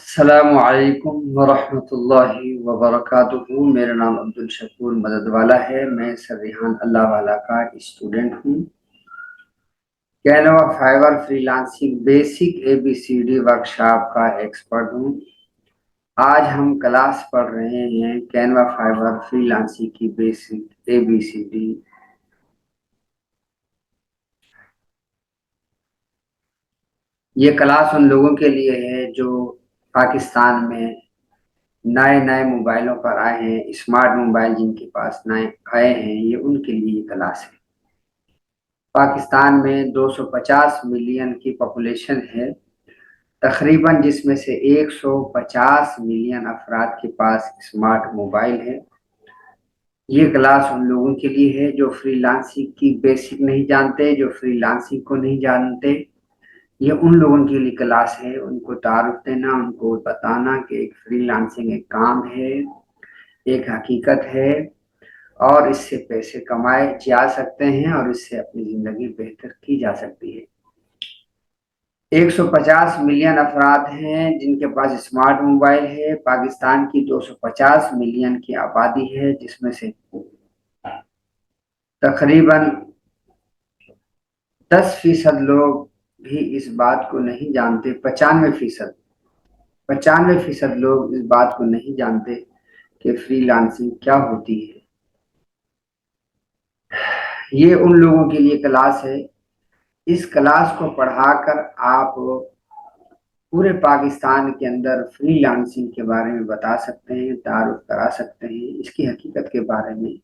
अस्सलामुअलैकुम वरहमतुल्लाहि वबरकातुहू। मेरा नाम अब्दुल शकूर मदद वाला है। मैं सर रिहान अल्लाह वाला का स्टूडेंट हूँ। Canva Fiverr freelancing basic ABCD workshop का एक्सपर्ट हूँ। आज हम क्लास पढ़ रहे हैं कैनवा फाइवर फ्रीलांसिंग की बेसिक ABCD। ये क्लास उन लोगों के लिए है जो पाकिस्तान में नए नए मोबाइलों पर आए हैं, स्मार्ट मोबाइल जिनके पास नए आए हैं, ये उनके लिए ये क्लास है। पाकिस्तान में 250 मिलियन की पॉपुलेशन है तकरीबन, जिसमें से 150 मिलियन अफराद के पास स्मार्ट मोबाइल है। ये क्लास उन लोगों के लिए है जो फ्रीलांसिंग की बेसिक नहीं जानते, जो फ्रीलांसिंग को नहीं जानते। ये उन लोगों के लिए क्लास है, उनको तारुफ देना, उनको बताना कि एक फ्रीलांसिंग एक काम है, एक हकीकत है और इससे पैसे कमाए जा सकते हैं और इससे अपनी जिंदगी बेहतर की जा सकती है। 150 मिलियन अफराद हैं जिनके पास स्मार्ट मोबाइल है। पाकिस्तान की 250 मिलियन की आबादी है, जिसमें से तकरीबन 10% लोग भी इस बात को नहीं जानते। 95% लोग इस बात को नहीं जानते कि फ्रीलांसिंग क्या होती है। ये उन लोगों के लिए क्लास है। इस क्लास को पढ़ाकर आप पूरे पाकिस्तान के अंदर फ्रीलांसिंग के बारे में बता सकते हैं, तारुफ करा सकते हैं, इसकी हकीकत के बारे में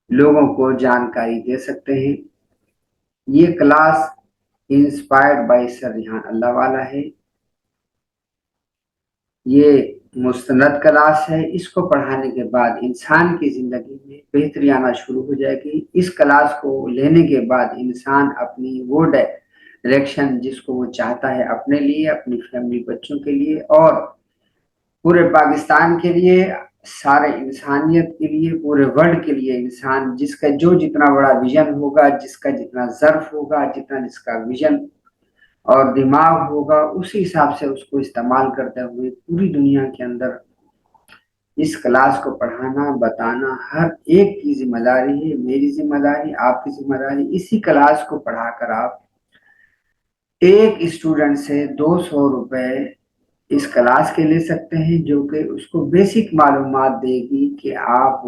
लोगों को जानकारी दे सकते हैं। ये class inspired by sir Rihan Allahwala है। ये मुस्तनद क्लास है। इसको पढ़ाने के बाद इंसान की जिंदगी में बेहतरी आना शुरू हो जाएगी। इस क्लास को लेने के बाद इंसान अपनी वो डायरेक्शन जिसको वो चाहता है अपने लिए, अपनी फैमिली, बच्चों के लिए और पूरे पाकिस्तान के लिए, सारे इंसानियत के लिए, पूरे वर्ल्ड के लिए, इंसान जिसका जो जितना बड़ा विजन होगा, जिसका जितना ज़र्फ होगा, जितना जिसका विजन और दिमाग होगा, उसी हिसाब से उसको इस्तेमाल करते हुए पूरी दुनिया के अंदर इस क्लास को पढ़ाना, बताना हर एक की जिम्मेदारी है। मेरी जिम्मेदारी, आपकी जिम्मेदारी। इसी क्लास को पढ़ाकर आप एक स्टूडेंट से 200 रुपए इस क्लास के ले सकते हैं, जो कि उसको बेसिक मालूमात देगी कि आप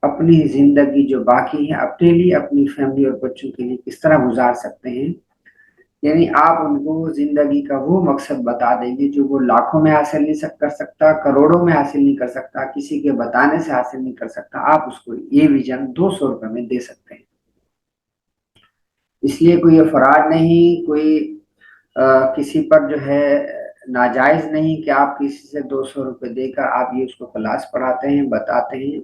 अपनी जिंदगी जो बाकी है अपने लिए, अपनी फैमिली और बच्चों के लिए किस तरह गुजार सकते हैं। यानी आप उनको जिंदगी का वो मकसद बता देंगे जो वो लाखों में हासिल नहीं कर सकता, करोड़ों में हासिल नहीं कर सकता, किसी के बताने से हासिल नहीं कर सकता। आप उसको ये विजन 200 रुपए में दे सकते हैं। इसलिए कोई फ्रॉड नहीं, कोई किसी पर जो है नाजायज नहीं कि आप किसी से 200 रुपए देकर आप ये उसको क्लास पढ़ाते हैं, बताते हैं।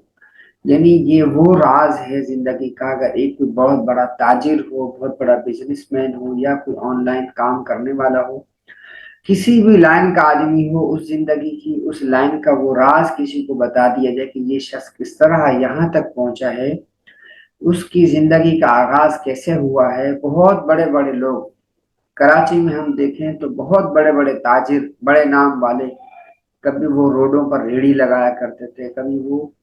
यानी ये वो राज है जिंदगी का। अगर एक कोई बहुत बड़ा ताजिर हो, बहुत बड़ा बिजनेसमैन हो या कोई ऑनलाइन काम करने वाला हो, किसी भी लाइन का आदमी हो, उस जिंदगी की उस लाइन का वो राज किसी को बता दिया जाए कि ये शख्स किस तरह यहाँ तक पहुंचा है, उसकी जिंदगी का आगाज कैसे हुआ है। बहुत बड़े बड़े लोग कराची में हम देखें तो बहुत बड़े बड़े ताजिर, बड़े नाम वाले, कभी वो रोडों पर रेड़ी लगाया करते थे, कभी वो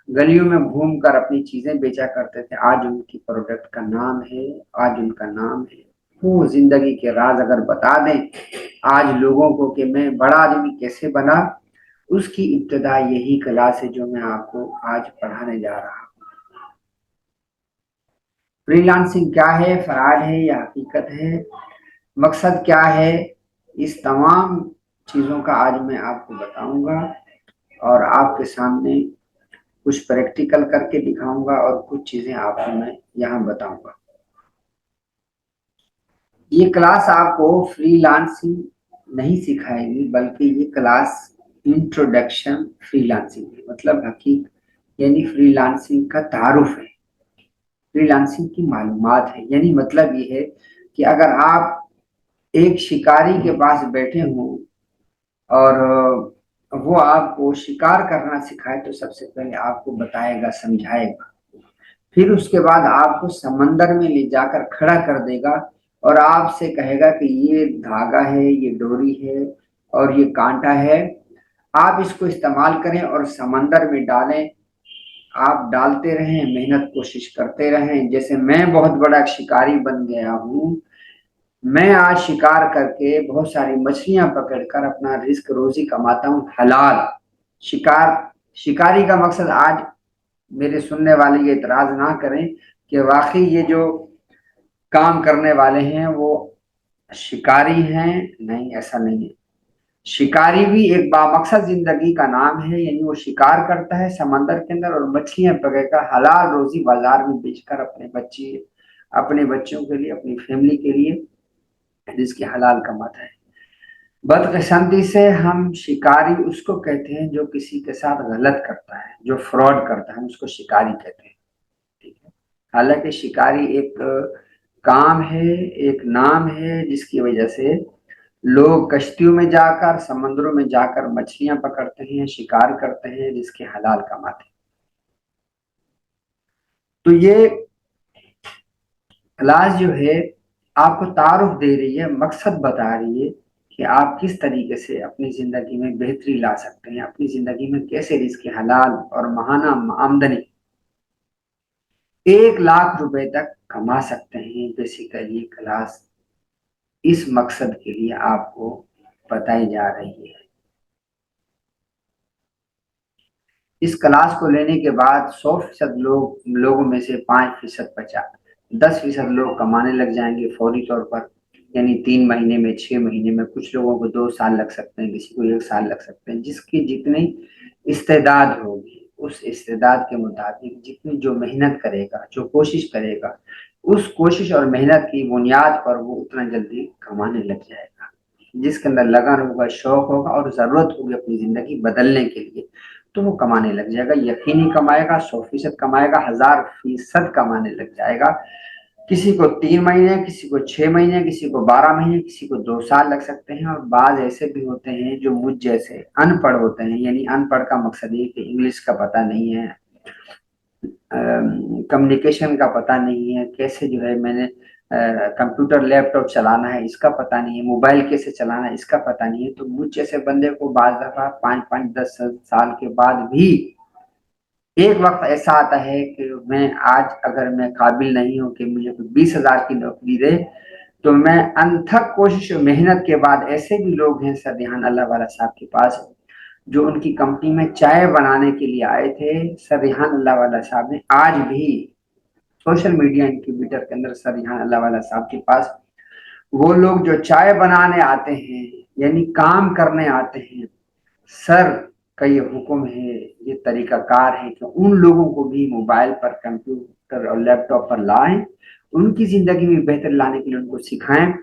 गलियों में घूमकर अपनी चीजें बेचा करते थे। आज उनकी प्रोडक्ट का नाम है, आज उनका नाम है। वो जिंदगी के राज अगर बता दें आज लोगों को कि मैं बड़ा आदमी कैसे बना, उसकी इब्तिदा यही क्लास है जो मैं आपको आज पढ़ाने जा रहा हूँ। फ्रीलांसिंग क्या है, फ्रॉड है या हकीकत है, मकसद क्या है, इस तमाम चीजों का आज मैं आपको बताऊंगा और आपके सामने कुछ प्रैक्टिकल करके दिखाऊंगा और कुछ चीजें आपको मैं यहाँ बताऊंगा। ये क्लास आपको फ्रीलांसिंग नहीं सिखाएगी, बल्कि ये क्लास इंट्रोडक्शन फ्रीलांसिंग है, मतलब हकीकत यानी फ्रीलांसिंग का तारुफ है, फ्रीलांसिंग की मालूमात है। यानी मतलब ये है कि अगर आप एक शिकारी के पास बैठे हों और वो आपको शिकार करना सिखाए, तो सबसे पहले आपको बताएगा, समझाएगा, फिर उसके बाद आपको समंदर में ले जाकर खड़ा कर देगा और आपसे कहेगा कि ये धागा है, ये डोरी है और ये कांटा है, आप इसको इस्तेमाल करें और समंदर में डालें। आप डालते रहें, मेहनत कोशिश करते रहें। जैसे मैं बहुत बड़ा शिकारी बन गया हूँ, मैं आज शिकार करके बहुत सारी मछलियां पकड़कर अपना रिस्क रोजी कमाता हूँ हलाल। शिकार शिकारी का मकसद, आज मेरे सुनने वाले ये इतराज ना करें कि वाकई ये जो काम करने वाले हैं वो शिकारी हैं, नहीं, ऐसा नहीं है। शिकारी भी एक बामकसद जिंदगी का नाम है, यानी वो शिकार करता है समंदर के अंदर और मछलियां पकड़कर हलाल रोजी बाजार में बेचकर अपने बच्चों के लिए, अपनी फैमिली के लिए जिसकी हलाल कमाता है। बदकिस्मती से हम शिकारी उसको कहते हैं जो किसी के साथ गलत करता है, जो फ्रॉड करता है, हम उसको शिकारी कहते हैं। ठीक है, हालांकि शिकारी एक काम है, एक नाम है जिसकी वजह से लोग कश्तियों में जाकर, समंदरों में जाकर मछलियां पकड़ते हैं, शिकार करते हैं, जिसके हलाल कमाते हैं। तो ये क्लास जो है आपको तारुफ दे रही है, मकसद बता रही है कि आप किस तरीके से अपनी जिंदगी में बेहतरी ला सकते हैं, अपनी जिंदगी में कैसे रिस्क हलाल और माहाना आमदनी 1 लाख रुपए तक कमा सकते हैं। बेसिकली क्लास इस मकसद के लिए आपको बताई जा रही है। इस क्लास को लेने के बाद 100% लोगों में से 5% बचा, 10% लोग कमाने लग जाएंगे फौरी तौर पर, यानी 3 महीने में, 6 महीने में। कुछ लोगों को 2 साल लग सकते हैं, किसी को 1 साल लग सकते हैं। जिसकी जितनी इस्तेदाद होगी, उस इस्तेदाद के मुताबिक जितनी जो मेहनत करेगा, जो कोशिश करेगा, उस कोशिश और मेहनत की बुनियाद पर वो उतना जल्दी कमाने लग जाएगा। जिसके अंदर लगन होगा, शौक होगा और जरूरत होगी अपनी जिंदगी बदलने के लिए, तो वो कमाने लग जाएगा। यकीनी कमाएगा, 100% कमाएगा, 1000% कमाने लग जाएगा। किसी को 3 महीने, किसी को 6 महीने, किसी को 12 महीने, किसी को 2 साल लग सकते हैं। और बाज ऐसे भी होते हैं जो मुझ जैसे अनपढ़ होते हैं, यानी अनपढ़ का मकसद ये कि इंग्लिश का पता नहीं है, कम्युनिकेशन का पता नहीं है, कैसे जो है मैंने कंप्यूटर लैपटॉप चलाना है इसका पता नहीं है, मोबाइल कैसे चलाना है इसका पता नहीं है। तो मुझ जैसे बंदे को बाज दफा 5-5, 10 साल के बाद भी एक वक्त ऐसा आता है कि मैं आज, अगर मैं काबिल नहीं हूं कि मुझे 20,000 की नौकरी दे, तो मैं अनथक कोशिश और मेहनत के बाद, ऐसे भी लोग हैं सर रिहान अल्लाह वाला साहब के पास, जो उनकी कंपनी में चाय बनाने के लिए आए थे। सर रिहान अल्लाह वाला साहब ने आज भी सोशल मीडिया इंक्यूबेटर के अंदर, सर रिहान अल्लाह वाला साहब के पास वो लोग जो चाय बनाने आते हैं, यानी काम करने आते हैं, सर का ये हुक्म है, ये तरीकाकार है कि उन लोगों को भी मोबाइल पर, कंप्यूटर और लैपटॉप पर लाएं, उनकी जिंदगी में बेहतर लाने के लिए उनको सिखाएं।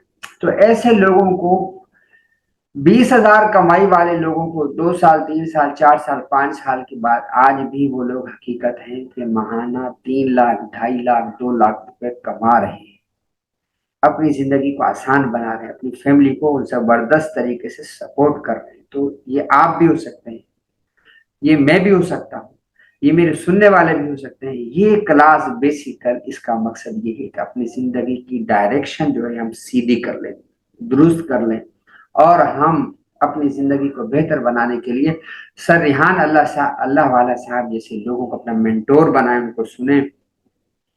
तो ऐसे लोगों को, 20,000 कमाई वाले लोगों को 2 साल, 3 साल, 4 साल, 5 साल के बाद आज भी वो लोग हकीकत है कि महाना 3 लाख, 2.5 लाख, 2 लाख रुपए कमा रहे हैं, अपनी जिंदगी को आसान बना रहे हैं, अपनी फैमिली को जबरदस्त तरीके से सपोर्ट कर रहे हैं। तो ये आप भी हो सकते हैं, ये मैं भी हो सकता हूँ, ये मेरे सुनने वाले भी हो सकते हैं। ये क्लास बेसिकल इसका मकसद ये है कि अपनी जिंदगी की डायरेक्शन जो है हम सीधी कर लें, दुरुस्त कर लें, और हम अपनी जिंदगी को बेहतर बनाने के लिए सर रिहान अल्लाह वाला साहब जैसे लोगों को अपना मेंटोर बनाए, उनको सुने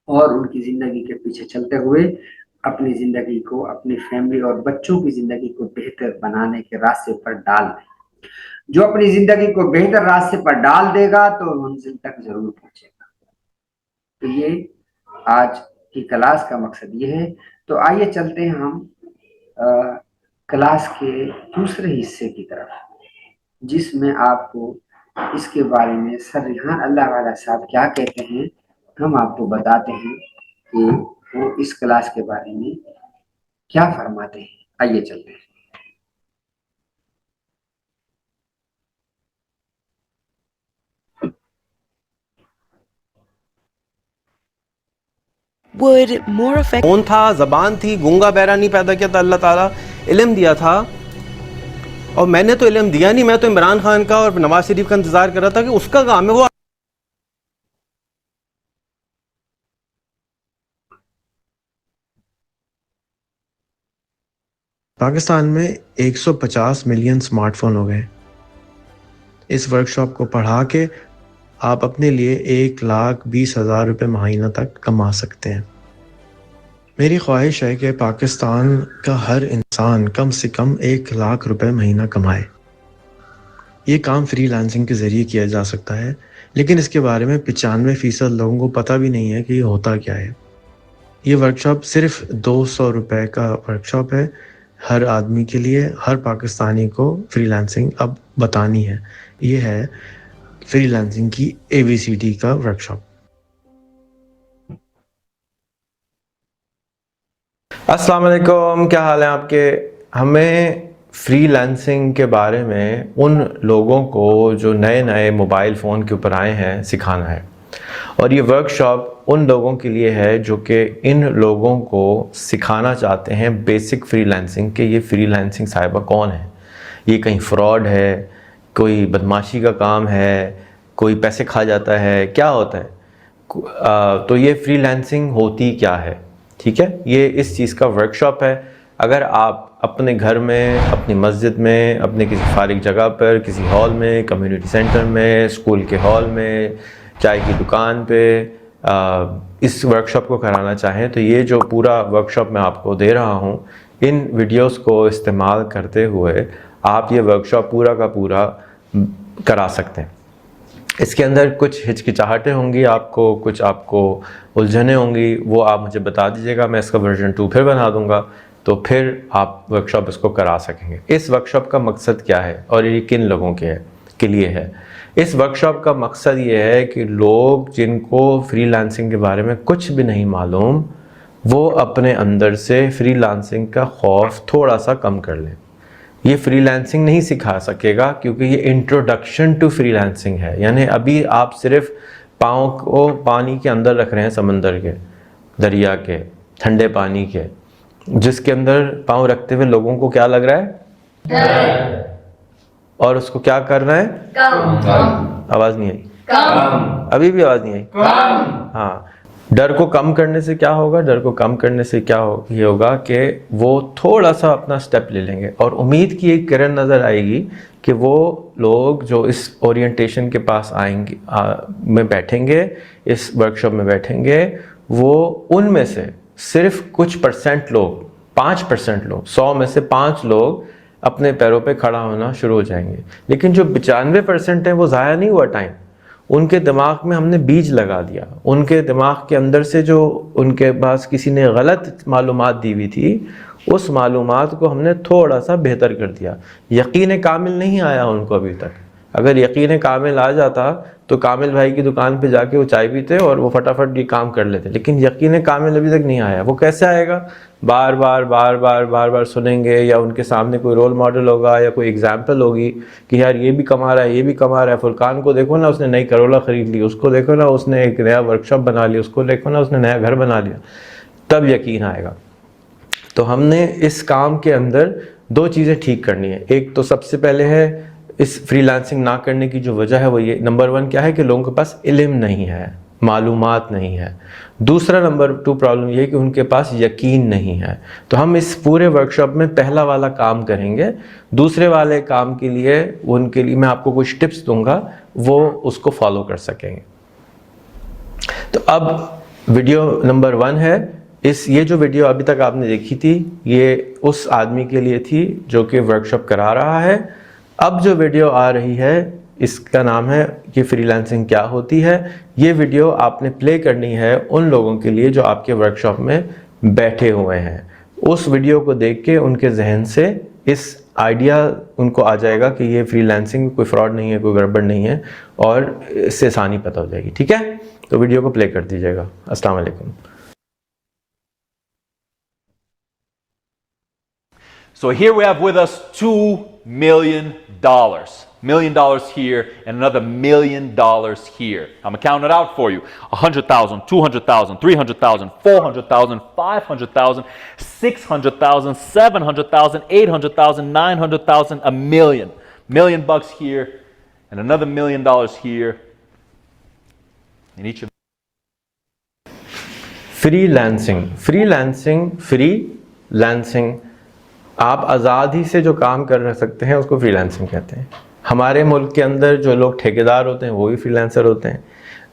और उनकी जिंदगी के पीछे चलते हुए अपनी जिंदगी को, अपनी फैमिली और बच्चों की जिंदगी को बेहतर बनाने के रास्ते पर डाल दें। जो अपनी जिंदगी को बेहतर रास्ते पर डाल देगा तो मंजिल तक जरूर पहुंचेगा। तो ये आज की क्लास का मकसद ये है। तो आइए चलते हैं हम क्लास के दूसरे हिस्से की तरफ, जिसमें आपको इसके बारे में सर रिहान अल्लाह वाला साहब क्या कहते हैं, हम आपको बताते हैं कि वो इस क्लास के बारे में क्या फरमाते हैं। आइए चलते हैं। would more effect कौन था, ज़बान थी, गूंगा बहरा नहीं पैदा किया था अल्लाह ताला, इल्म दिया था। और मैंने तो इल्म दिया नहीं, मैं तो इमरान खान का और नवाज शरीफ का इंतजार कर रहा था कि उसका काम है वो पाकिस्तान में 150 मिलियन स्मार्टफोन हो गए। इस वर्कशॉप को पढ़ा के आप अपने लिए 1,20,000 रुपये महीना तक कमा सकते हैं। मेरी ख्वाहिश है कि पाकिस्तान का हर इंसान कम से कम 1,00,000 रुपये महीना कमाए। ये काम फ्रीलांसिंग के ज़रिए किया जा सकता है, लेकिन इसके बारे में 95% लोगों को पता भी नहीं है कि ये होता क्या है। ये वर्कशॉप सिर्फ 200 रुपये का वर्कशॉप है हर आदमी के लिए। हर पाकिस्तानी को फ्रीलांसिंग अब बतानी है। ये है फ्रीलांसिंग की ABCD का वर्कशॉप। अस्सलाम वालेकुम, क्या हाल है आपके। हमें फ्रीलांसिंग के बारे में उन लोगों को जो नए नए मोबाइल फ़ोन के ऊपर आए हैं सिखाना है, और ये वर्कशॉप उन लोगों के लिए है जो कि इन लोगों को सिखाना चाहते हैं बेसिक फ्रीलांसिंग के। ये फ्रीलांसिंग साहिबा कौन है, ये कहीं फ्रॉड है, कोई बदमाशी का काम है, कोई पैसे खा जाता है, क्या होता है। तो ये फ्रीलांसिंग होती क्या है, ठीक है। ये इस चीज़ का वर्कशॉप है। अगर आप अपने घर में, अपनी मस्जिद में, अपने किसी फारिग जगह पर, किसी हॉल में, कम्युनिटी सेंटर में, स्कूल के हॉल में, चाय की दुकान पे इस वर्कशॉप को कराना चाहें, तो ये जो पूरा वर्कशॉप मैं आपको दे रहा हूँ, इन वीडियोस को इस्तेमाल करते हुए आप ये वर्कशॉप पूरा का पूरा करा सकते हैं। इसके अंदर कुछ हिचकिचाहटें होंगी आपको, कुछ आपको उलझनें होंगी, वो आप मुझे बता दीजिएगा। मैं इसका वर्जन 2 फिर बना दूंगा, तो फिर आप वर्कशॉप इसको करा सकेंगे। इस वर्कशॉप का मकसद क्या है और ये किन लोगों के लिए है। इस वर्कशॉप का मकसद ये है कि लोग जिनको फ्रीलांसिंग के बारे में कुछ भी नहीं मालूम, वो अपने अंदर से फ्रीलांसिंग का खौफ थोड़ा सा कम कर लें। ये फ्रीलांसिंग नहीं सिखा सकेगा क्योंकि ये इंट्रोडक्शन टू फ्रीलांसिंग है। यानी अभी आप सिर्फ पाँव को पानी के अंदर रख रहे हैं, समंदर के, दरिया के, ठंडे पानी के, जिसके अंदर पाँव रखते हुए लोगों को क्या लग रहा है, और उसको क्या कर रहे हैं, कम। आवाज़ नहीं आई, कम। अभी भी आवाज़ नहीं आई, कम। हाँ, डर को कम करने से क्या होगा, डर को कम करने से क्या ये होगा कि वो थोड़ा सा अपना स्टेप ले लेंगे, और उम्मीद की एक किरण नज़र आएगी कि वो लोग जो इस ओरिएंटेशन के पास आएंगे, में बैठेंगे, इस वर्कशॉप में बैठेंगे, वो उनमें से सिर्फ कुछ % लोग, 5% लोग, 100 में से 5 लोग अपने पैरों पे खड़ा होना शुरू हो जाएंगे। लेकिन जो 95% है वो ज़ाया नहीं हुआ टाइम, उनके दिमाग में हमने बीज लगा दिया। उनके दिमाग के अंदर से जो उनके पास किसी ने गलत मालूमात दी हुई थी, उस मालूमात को हमने थोड़ा सा बेहतर कर दिया। यकीन कामिल नहीं आया उनको अभी तक। अगर यकीन कामिल आ जाता तो कामिल भाई की दुकान पे जाके वो चाय पीते और वो फटाफट ये काम कर लेते, लेकिन यकीन कामिल अभी तक नहीं आया। वो कैसे आएगा, बार बार सुनेंगे, या उनके सामने कोई रोल मॉडल होगा या कोई एग्जाम्पल होगी कि यार ये भी कमा रहा है, ये भी कमा रहा है, फुरकान को देखो ना, उसने नई करोला ख़रीद ली, उसको देखो ना, उसने एक नया वर्कशॉप बना लिया, उसको देखो ना, उसने नया घर बना लिया, तब यकीन आएगा। तो हमने इस काम के अंदर 2 चीज़ें ठीक करनी है। एक तो सबसे पहले है, इस फ्रीलांसिंग ना करने की जो वजह है वो ये, नंबर 1 क्या है कि लोगों के पास इल्म नहीं है, मालूमात नहीं है। दूसरा नंबर 2 प्रॉब्लम ये है कि उनके पास यकीन नहीं है। तो हम इस पूरे वर्कशॉप में पहला वाला काम करेंगे। दूसरे वाले काम के लिए उनके लिए मैं आपको कुछ टिप्स दूंगा, वो उसको फॉलो कर सकेंगे। तो अब वीडियो नंबर 1 है। ये जो वीडियो अभी तक आपने देखी थी, ये उस आदमी के लिए थी जो कि वर्कशॉप करा रहा है। अब जो वीडियो आ रही है, इसका नाम है कि फ्रीलांसिंग क्या होती है। ये वीडियो आपने प्ले करनी है उन लोगों के लिए जो आपके वर्कशॉप में बैठे हुए हैं। उस वीडियो को देख के उनके जहन से इस आइडिया उनको आ जाएगा कि ये फ्रीलांसिंग कोई फ्रॉड नहीं है, कोई गड़बड़ नहीं है, और इससे आसानी पता हो जाएगी। ठीक है, तो वीडियो को प्ले कर दीजिएगा। अस्सलाम वालेकुम। So here we have with us $2 million. $1 million here and another $1 million here. I'm gonna count it out for you. 100,000, 200,000, 300,000, 400,000, 500,000, 600,000, 700,000, 800,000, 900,000, $1 million. $1 million here and another $1 million here. In each of freelancing आप आज़ादी से जो काम कर सकते हैं उसको freelancing कहते हैं। हमारे मुल्क के अंदर जो लोग ठेकेदार होते हैं वो भी फ्रीलांसर होते हैं,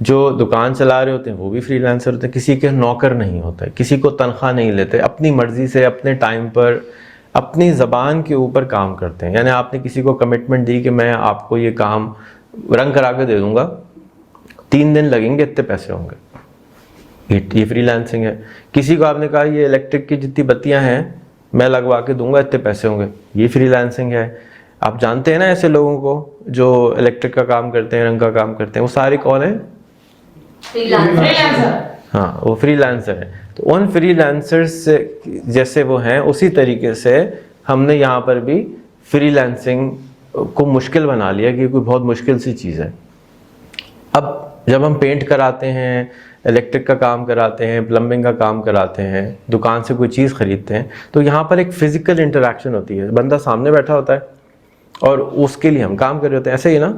जो दुकान चला रहे होते हैं वो भी फ्रीलांसर होते हैं। किसी के नौकर नहीं होते, किसी को तनख्वाह नहीं लेते, अपनी मर्ज़ी से अपने टाइम पर अपनी ज़बान के ऊपर काम करते हैं। यानी आपने किसी को कमिटमेंट दी कि मैं आपको ये काम रंग करा के दे दूँगा, 3 दिन लगेंगे, इतने पैसे होंगे, ये फ्रीलांसिंग है। किसी को आपने कहा ये इलेक्ट्रिक की जितनी बत्तियाँ हैं मैं लगवा के दूंगा, इतने पैसे होंगे, ये फ्रीलांसिंग है। आप जानते हैं ना ऐसे लोगों को जो इलेक्ट्रिक का काम करते हैं, रंग का काम करते हैं, वो सारे कौन है? फ्रीलांसर। हाँ, वो फ्रीलांसर है। तो उन फ्रीलांसर्स से जैसे वो हैं उसी तरीके से हमने यहाँ पर भी फ्रीलांसिंग को मुश्किल बना लिया कि कोई बहुत मुश्किल सी चीज़ है। अब जब हम पेंट कराते हैं, इलेक्ट्रिक का काम कराते हैं, प्लम्बिंग का काम कराते हैं, दुकान से कोई चीज़ ख़रीदते हैं, तो यहाँ पर एक फ़िज़िकल इंटरेक्शन होती है। बंदा सामने बैठा होता है और उसके लिए हम काम कर रहे होते हैं। ऐसे ही ना?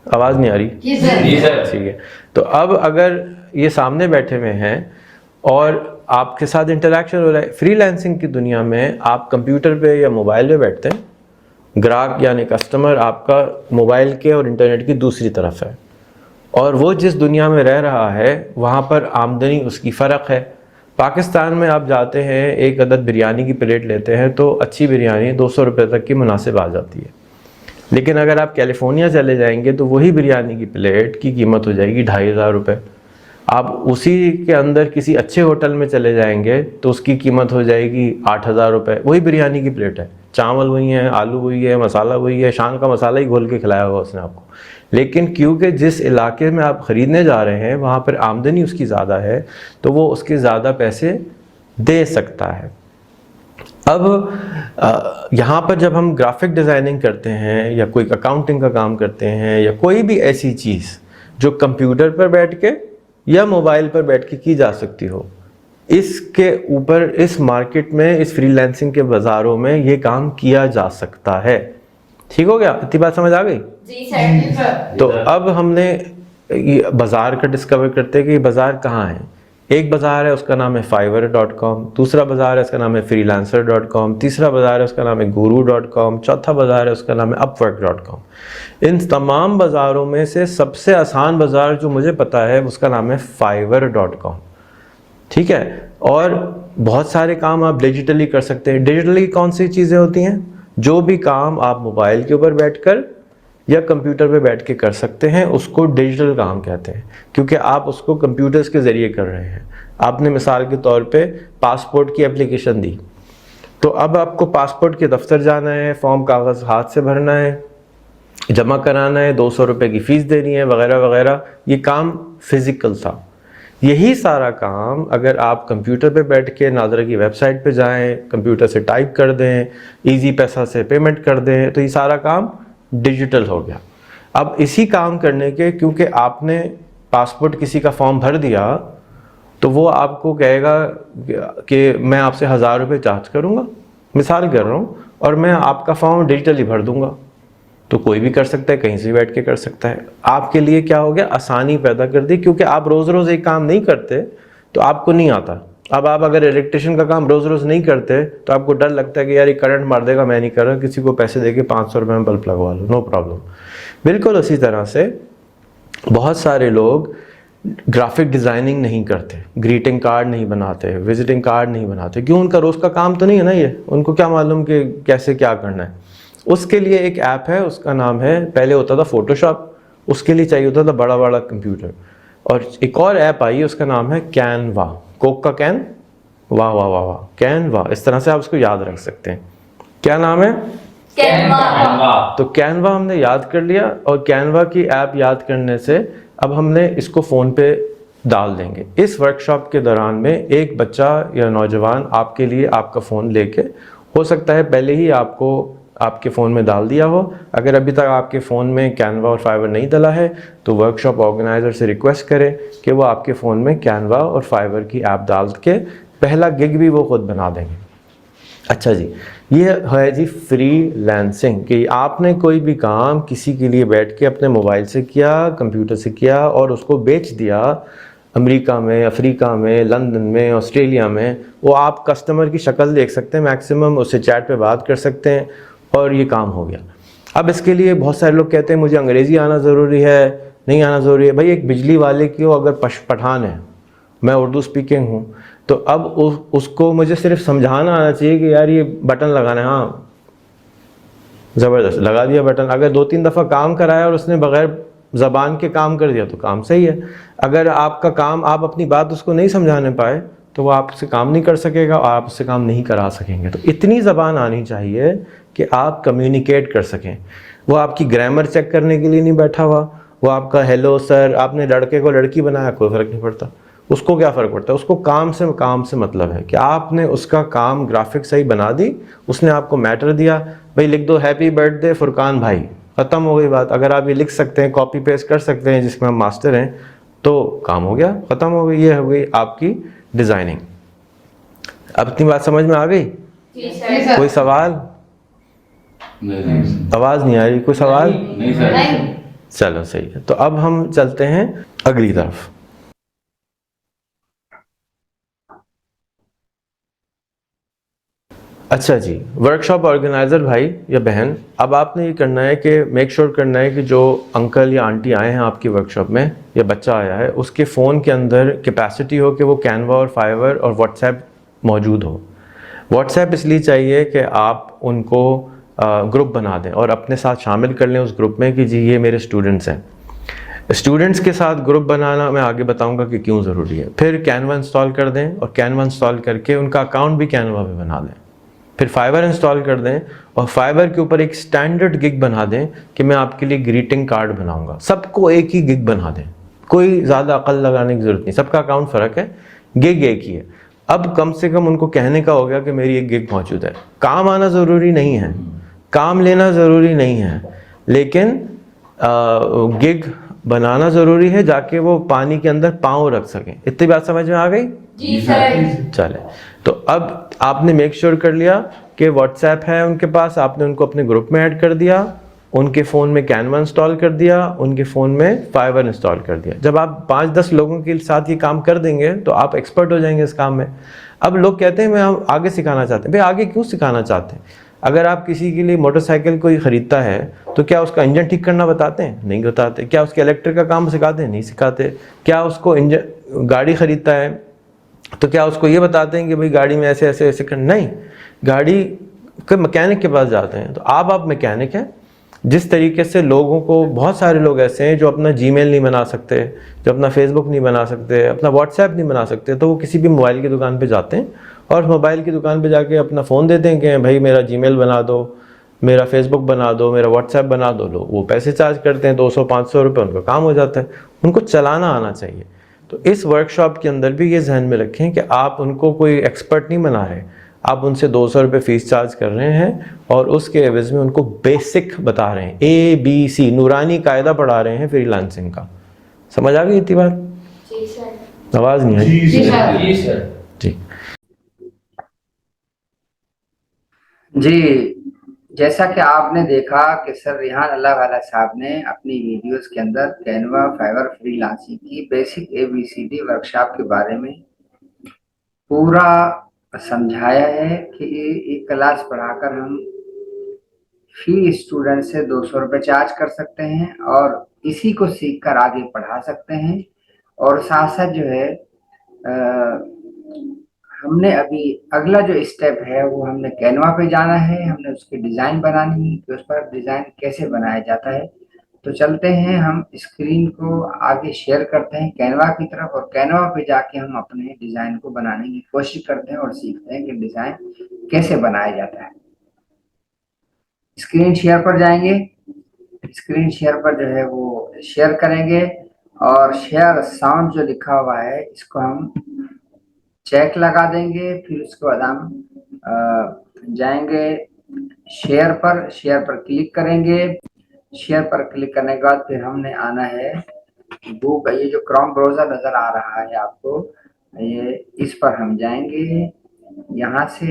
आवाज़ नहीं आ रही? जी सर। ठीक है। तो अब अगर ये सामने बैठे हुए हैं और आपके साथ इंटरेक्शन हो रहा है, फ्रीलांसिंग की दुनिया में आप कंप्यूटर पे या मोबाइल पे बैठते हैं, ग्राहक यानी कस्टमर आपका मोबाइल के और इंटरनेट की दूसरी तरफ है, और वो जिस दुनिया में रह रहा है वहाँ पर आमदनी उसकी फ़र्क है। पाकिस्तान में आप जाते हैं, एक अदद बिरयानी की प्लेट लेते हैं तो अच्छी बिरयानी 200 रुपये तक की मुनासिब आ जाती है। लेकिन अगर आप कैलिफोर्निया चले जाएंगे तो वही बिरयानी की प्लेट की कीमत हो जाएगी 2500 रुपये। आप उसी के अंदर किसी अच्छे होटल में चले जाएंगे तो उसकी कीमत हो जाएगी 8000 रुपये। वही बिरयानी की प्लेट है, चावल वही है, आलू वही है, मसाला वही है, शान का मसाला ही घोल के खिलाया हुआ उसने आपको। लेकिन क्योंकि जिस इलाके में आप ख़रीदने जा रहे हैं वहाँ पर आमदनी उसकी ज़्यादा है तो वो उसके ज़्यादा पैसे दे सकता है। अब यहाँ पर जब हम ग्राफिक डिज़ाइनिंग करते हैं या कोई अकाउंटिंग का काम करते हैं या कोई भी ऐसी चीज़ जो कंप्यूटर पर बैठ के या मोबाइल पर बैठ के की जा सकती हो, इसके ऊपर इस मार्केट में, इस फ्रीलांसिंग के बाज़ारों में ये काम किया जा सकता है। ठीक हो गया? इतनी बात समझ आ गई? जी सर। तो अब हमने ये बाज़ार का डिस्कवर करते हैं कि ये बाज़ार कहाँ है। एक बाज़ार है उसका नाम है fiverr.com, दूसरा बाज़ार है उसका नाम है freelancer.com, तीसरा बाज़ार है उसका नाम है guru.com, चौथा बाज़ार है उसका नाम है upwork.com। इन तमाम बाज़ारों में से सबसे आसान बाज़ार जो मुझे पता है उसका नाम है fiverr.com। ठीक है? और बहुत सारे काम आप डिजिटली कर सकते हैं। डिजिटली कौन सी चीज़ें होती हैं? जो भी काम आप मोबाइल के ऊपर बैठकर या कंप्यूटर पे बैठ के कर सकते हैं उसको डिजिटल काम कहते हैं, क्योंकि आप उसको कंप्यूटर्स के ज़रिए कर रहे हैं। आपने मिसाल के तौर पे पासपोर्ट की एप्लीकेशन दी, तो अब आपको पासपोर्ट के दफ्तर जाना है, फॉर्म कागज़ हाथ से भरना है, जमा कराना है, 200 रुपये की फ़ीस देनी है, वगैरह वगैरह। ये काम फ़िज़िकल था। यही सारा काम अगर आप कंप्यूटर पे बैठ के नादरा की वेबसाइट पे जाएं, कंप्यूटर से टाइप कर दें, इजी पैसा से पेमेंट कर दें, तो ये सारा काम डिजिटल हो गया। अब इसी काम करने के, क्योंकि आपने पासपोर्ट किसी का फॉर्म भर दिया तो वो आपको कहेगा कि मैं आपसे 1000 रुपये चार्ज करूँगा, मिसाल कर रहा हूँ, और मैं आपका फॉर्म डिजिटली भर दूँगा। तो कोई भी कर सकता है, कहीं से बैठ के कर सकता है। आपके लिए क्या हो गया? आसानी पैदा कर दी, क्योंकि आप रोज़ रोज़ एक काम नहीं करते तो आपको नहीं आता। अब आप अगर इलेक्ट्रिशियन का काम रोज़ रोज़ नहीं करते तो आपको डर लगता है कि यार ये करंट मार देगा, मैं नहीं कर रहा, किसी को पैसे देके 500 रुपये में बल्ब लगवा लो, नो प्रॉब्लम। बिल्कुल उसी तरह से बहुत सारे लोग ग्राफिक डिज़ाइनिंग नहीं करते, ग्रीटिंग कार्ड नहीं बनाते, विजिटिंग कार्ड नहीं बनाते। क्यों? उनका रोज़ का काम तो नहीं है ना ये, उनको क्या मालूम कि कैसे क्या करना है। उसके लिए एक ऐप है, उसका नाम है, पहले होता था फोटोशॉप, उसके लिए चाहिए होता था बड़ा बड़ा कंप्यूटर, और एक और ऐप आई है उसका नाम है कैनवा, कोक का कैन, वाह वाह वाह वाह, कैनवा। इस तरह से आप उसको याद रख सकते हैं। क्या नाम है? कैनवा। तो कैनवा हमने याद कर लिया, और कैनवा की ऐप याद करने से अब हमने इसको फ़ोन पे डाल देंगे। इस वर्कशॉप के दौरान में एक बच्चा या नौजवान आपके लिए आपका फ़ोन लेके, हो सकता है पहले ही आपको आपके फ़ोन में डाल दिया हो। अगर अभी तक आपके फ़ोन में कैनवा और फाइवर नहीं डला है तो वर्कशॉप ऑर्गेनाइज़र से रिक्वेस्ट करें कि वो आपके फ़ोन में कैनवा और फाइवर की ऐप डाल के पहला गिग भी वो खुद बना देंगे। अच्छा जी, ये है जी फ्रीलांसिंग, कि आपने कोई भी काम किसी के लिए बैठ के अपने मोबाइल से किया, कंप्यूटर से किया और उसको बेच दिया अमेरिका में, अफ्रीका में, लंदन में, ऑस्ट्रेलिया में, वो आप कस्टमर की शक्ल देख सकते हैं मैक्सिमम, उससे चैट पे बात कर सकते हैं और ये काम हो गया। अब इसके लिए बहुत सारे लोग कहते हैं मुझे अंग्रेज़ी आना ज़रूरी है, नहीं आना ज़रूरी है। भाई एक बिजली वाले की हो अगर पठान है, मैं उर्दू स्पीकिंग हूँ, तो अब उसको मुझे सिर्फ समझाना आना चाहिए कि यार ये बटन लगाना है, हाँ ज़बरदस्त लगा दिया बटन। अगर 2-3 दफ़ा काम कराया और उसने बग़ैर ज़बान के काम कर दिया तो काम सही है। अगर आपका काम, आप अपनी बात उसको नहीं समझाने पाए तो वो आपसे काम नहीं कर सकेगा और आप उससे काम नहीं करा सकेंगे। तो इतनी ज़बान आनी चाहिए कि आप कम्युनिकेट कर सकें। वो आपकी ग्रामर चेक करने के लिए नहीं बैठा हुआ, वो आपका हेलो सर, आपने लड़के को लड़की बनाया, कोई फ़र्क नहीं पड़ता उसको। क्या फ़र्क पड़ता है उसको? काम से मतलब है कि आपने उसका काम ग्राफिक सही बना दी, उसने आपको मैटर दिया, भाई लिख दो हैप्पी बर्थडे फुरकान भाई, ख़त्म हो गई बात। अगर आप ये लिख सकते हैं, कॉपी पेस्ट कर सकते हैं, जिसमें हम मास्टर हैं, तो काम हो गया, ख़त्म हो गई। ये हो गई आपकी डिज़ाइनिंग। अब इतनी बात समझ में आ गई? कोई सवाल? नहीं। आवाज़ नहीं आ रही, कोई सवाल? नहीं सर। चलो सही है, तो अब हम चलते हैं अगली तरफ। अच्छा जी, वर्कशॉप ऑर्गेनाइज़र भाई या बहन, अब आपने ये करना है कि मेक श्योर करना है कि जो अंकल या आंटी आए हैं आपकी वर्कशॉप में या बच्चा आया है, उसके फ़ोन के अंदर कैपेसिटी हो कि वो कैनवा और फाइवर और व्हाट्सएप मौजूद हो। व्हाट्सएप इसलिए चाहिए कि आप उनको ग्रुप बना दें और अपने साथ शामिल कर लें उस ग्रुप में कि जी ये मेरे स्टूडेंट्स हैं। स्टूडेंट्स के साथ ग्रुप बनाना मैं आगे बताऊंगा कि क्यों ज़रूरी है। फिर कैनवा इंस्टॉल कर दें और कैनवा इंस्टॉल करके उनका अकाउंट भी कैनवा पे बना दें। फिर फाइवर इंस्टॉल कर दें और फाइवर के ऊपर एक स्टैंडर्ड गिग बना दें कि मैं आपके लिए ग्रीटिंग कार्ड बनाऊंगा। सबको एक ही गिग बना दें, कोई ज़्यादा अकल लगाने की ज़रूरत नहीं, सबका अकाउंट फ़र्क है, गिग एक ही है। अब कम से कम उनको कहने का हो गया कि मेरी एक गिग मौजूद है। काम आना ज़रूरी नहीं है, काम लेना ज़रूरी नहीं है, लेकिन गिग बनाना ज़रूरी है, जाके वो पानी के अंदर पाँव रख सकें। इतनी बात समझ में आ गई? जी सर। चले, तो अब आपने मेक श्योर कर लिया कि व्हाट्सएप है उनके पास, आपने उनको अपने ग्रुप में ऐड कर दिया, उनके फ़ोन में कैनवा इंस्टॉल कर दिया, उनके फ़ोन में फाइवर इंस्टॉल कर दिया। जब आप 5-10 लोगों के साथ ये काम कर देंगे तो आप एक्सपर्ट हो जाएंगे इस काम में। अब लोग कहते हैं मैं हम आगे सिखाना चाहते हैं। भाई आगे क्यों सिखाना चाहते हैं? अगर आप किसी के लिए मोटरसाइकिल कोई ख़रीदता है तो क्या उसका इंजन ठीक करना बताते हैं? नहीं बताते। क्या उसके इलेक्ट्रिक का काम सिखाते हैं? नहीं सिखाते। क्या उसको इंजन गाड़ी ख़रीदता है तो क्या उसको ये बताते हैं कि भाई गाड़ी में ऐसे ऐसे ऐसे करना? नहीं, गाड़ी के मैकेनिक के पास जाते हैं। तो आप मैकेनिक हैं। जिस तरीके से लोगों को, बहुत सारे लोग ऐसे हैं जो अपना जीमेल नहीं बना सकते, जो अपना फेसबुक नहीं बना सकते, अपना व्हाट्सएप नहीं बना सकते, तो वो किसी भी मोबाइल की दुकान पे जाते हैं और मोबाइल की दुकान पे जाके अपना फ़ोन देते हैं कि भाई मेरा जीमेल बना दो, मेरा फेसबुक बना दो, मेरा व्हाट्सएप बना दो। लो वो पैसे चार्ज करते हैं 200-500 रुपये, उनका काम हो जाता है। उनको चलाना आना चाहिए। तो इस वर्कशॉप के अंदर भी ये जहन में रखें कि आप उनको कोई एक्सपर्ट नहीं बना रहे, आप उनसे 200 रुपये फ़ीस चार्ज कर रहे हैं और उसके एवज़ में उनको बेसिक बता रहे हैं, ABC नूरानी कायदा पढ़ा रहे हैं फ्रीलांसिंग का। समझ आ गई इतनी बात? जी सर। आवाज़ नहीं आई? जी सर। जी जी, जैसा कि आपने देखा कि सर रिहान अल्लाह वाला साहब ने अपनी वीडियोस के अंदर कैनवा, फाइवर, फ्रीलांसिंग की बेसिक ABCD वर्कशॉप के बारे में पूरा समझाया है कि एक क्लास पढ़ाकर हम फी स्टूडेंट से 200 रुपये चार्ज कर सकते हैं और इसी को सीखकर आगे पढ़ा सकते हैं। और साथ साथ जो है हमने अभी अगला जो स्टेप है वो हमने कैनवा पे जाना है, हमने उसकी डिज़ाइन बनानी है कि उस पर डिज़ाइन कैसे बनाया जाता है। तो चलते हैं, हम स्क्रीन को आगे शेयर करते हैं कैनवा की तरफ और कैनवा पे जाके हम अपने डिज़ाइन को बनाने की कोशिश करते हैं और सीखते हैं कि डिज़ाइन कैसे बनाया जाता है। स्क्रीन शेयर पर जाएंगे, स्क्रीन शेयर पर जो है वो शेयर करेंगे और शेयर साउंड जो लिखा हुआ है इसको हम चेक लगा देंगे। फिर उसके बाद हम जाएंगे शेयर पर, शेयर पर क्लिक करेंगे। शेयर पर क्लिक करने के बाद फिर हमने आना है गूगल, ये जो क्रोम ब्राउज़र नज़र आ रहा है आपको, ये इस पर हम जाएंगे। यहाँ से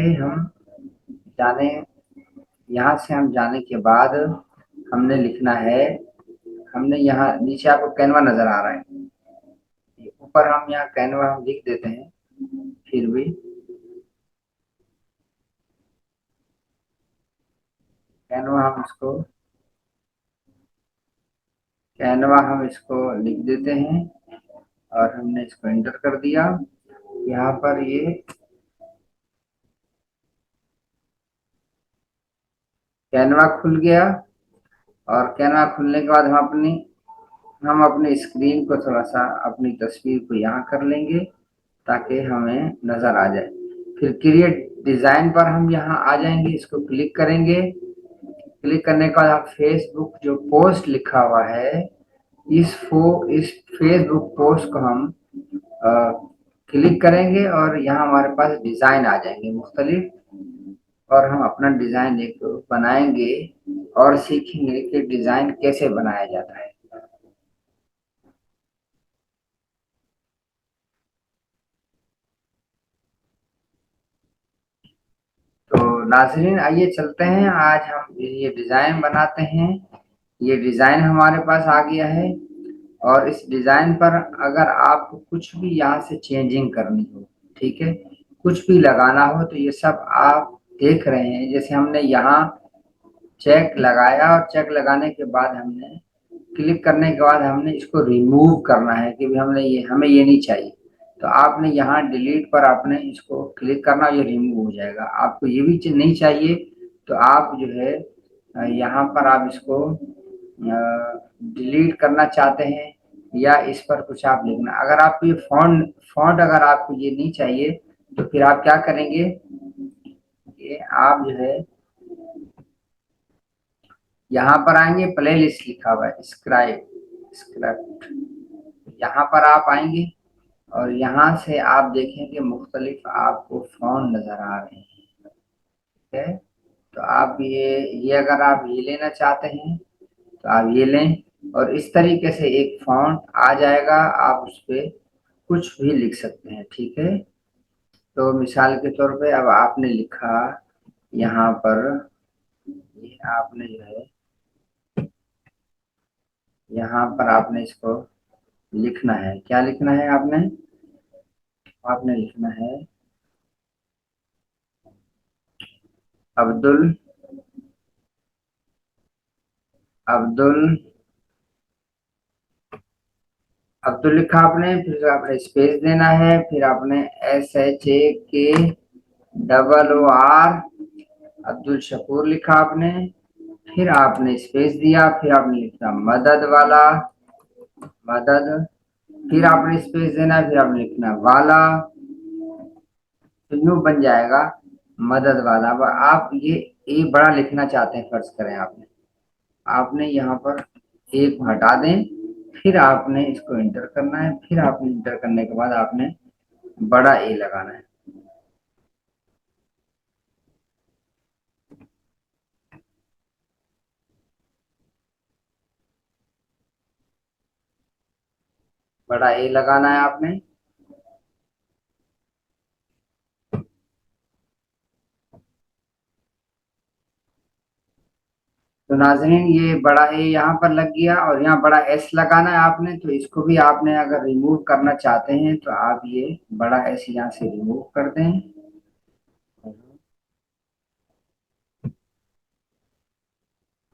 हम जाने के बाद हमने लिखना है, हमने यहाँ नीचे आपको कैनवा नज़र आ रहा है, ऊपर हम यहाँ कैनवा हम लिख देते हैं, फिर भी कैनवा हम इसको लिख देते हैं और हमने इसको एंटर कर दिया। यहाँ पर ये कैनवा खुल गया और कैनवा खुलने के बाद हम अपनी स्क्रीन को थोड़ा सा अपनी तस्वीर को यहाँ कर लेंगे ताकि हमें नजर आ जाए। फिर क्रिएट डिजाइन पर हम यहाँ आ जाएंगे, इसको क्लिक करेंगे। क्लिक करने के बाद आप फेसबुक जो पोस्ट लिखा हुआ है इस फेसबुक पोस्ट को हम क्लिक करेंगे और यहाँ हमारे पास डिजाइन आ जाएंगे मुख्तलिफ, और हम अपना डिजाइन एक बनाएंगे और सीखेंगे कि डिजाइन कैसे बनाया जाता है। तो नाज़रीन आइए चलते हैं, आज हम ये डिजाइन बनाते हैं। ये डिजाइन हमारे पास आ गया है और इस डिजाइन पर अगर आपको कुछ भी यहाँ से चेंजिंग करनी हो, ठीक है, कुछ भी लगाना हो तो ये सब आप देख रहे हैं। जैसे हमने यहाँ चेक लगाया और चेक लगाने के बाद हमने क्लिक करने के बाद हमने इसको रिमूव करना है कि हमें ये नहीं चाहिए, तो आपने यहाँ डिलीट पर आपने इसको क्लिक करना, ये रिमूव हो जाएगा। आपको ये भी नहीं चाहिए तो आप जो है यहाँ पर आप इसको डिलीट करना चाहते हैं या इस पर कुछ आप लिखना। अगर आप ये फॉन्ट अगर आपको ये नहीं चाहिए तो फिर आप क्या करेंगे, ये आप जो है यहाँ पर आएंगे, प्ले लिस्ट लिखा हुआ है स्क्रिप्ट, यहाँ पर आप आएंगे और यहाँ से आप देखेंगे मुख्तलिफ आपको फॉन्ट नजर आ रहे हैं, ठीक है। तो आप ये अगर आप ये लेना चाहते हैं तो आप ये लें और इस तरीके से एक फॉन्ट आ जाएगा, आप उस पर कुछ भी लिख सकते हैं, ठीक है। तो मिसाल के तौर पे अब आपने लिखा यहाँ पर, ये आपने जो है यहाँ पर आपने इसको लिखना है, क्या लिखना है आपने लिखना है अब्दुल लिखा आपने, फिर आपने स्पेस देना है, फिर आपने SHAKOOR अब्दुल शकूर लिखा आपने, फिर आपने स्पेस दिया, फिर आपने लिखा मदद, फिर आपने स्पेस देना, फिर आपने लिखना वाला, तो यूं बन जाएगा मदद वाला। अब आप ये एक बड़ा लिखना चाहते हैं, फर्ज करें आपने यहाँ पर एक हटा दें, फिर आपने इसको इंटर करना है, फिर आपने इंटर करने के बाद आपने बड़ा ए लगाना है। बड़ा ए लगाना है आपने। तो नाज़रीन ये बड़ा ए यहाँ पर लग गया और यहाँ बड़ा एस लगाना है आपने। तो इसको भी आपने अगर रिमूव करना चाहते हैं तो आप ये बड़ा एस यहाँ से रिमूव कर दें।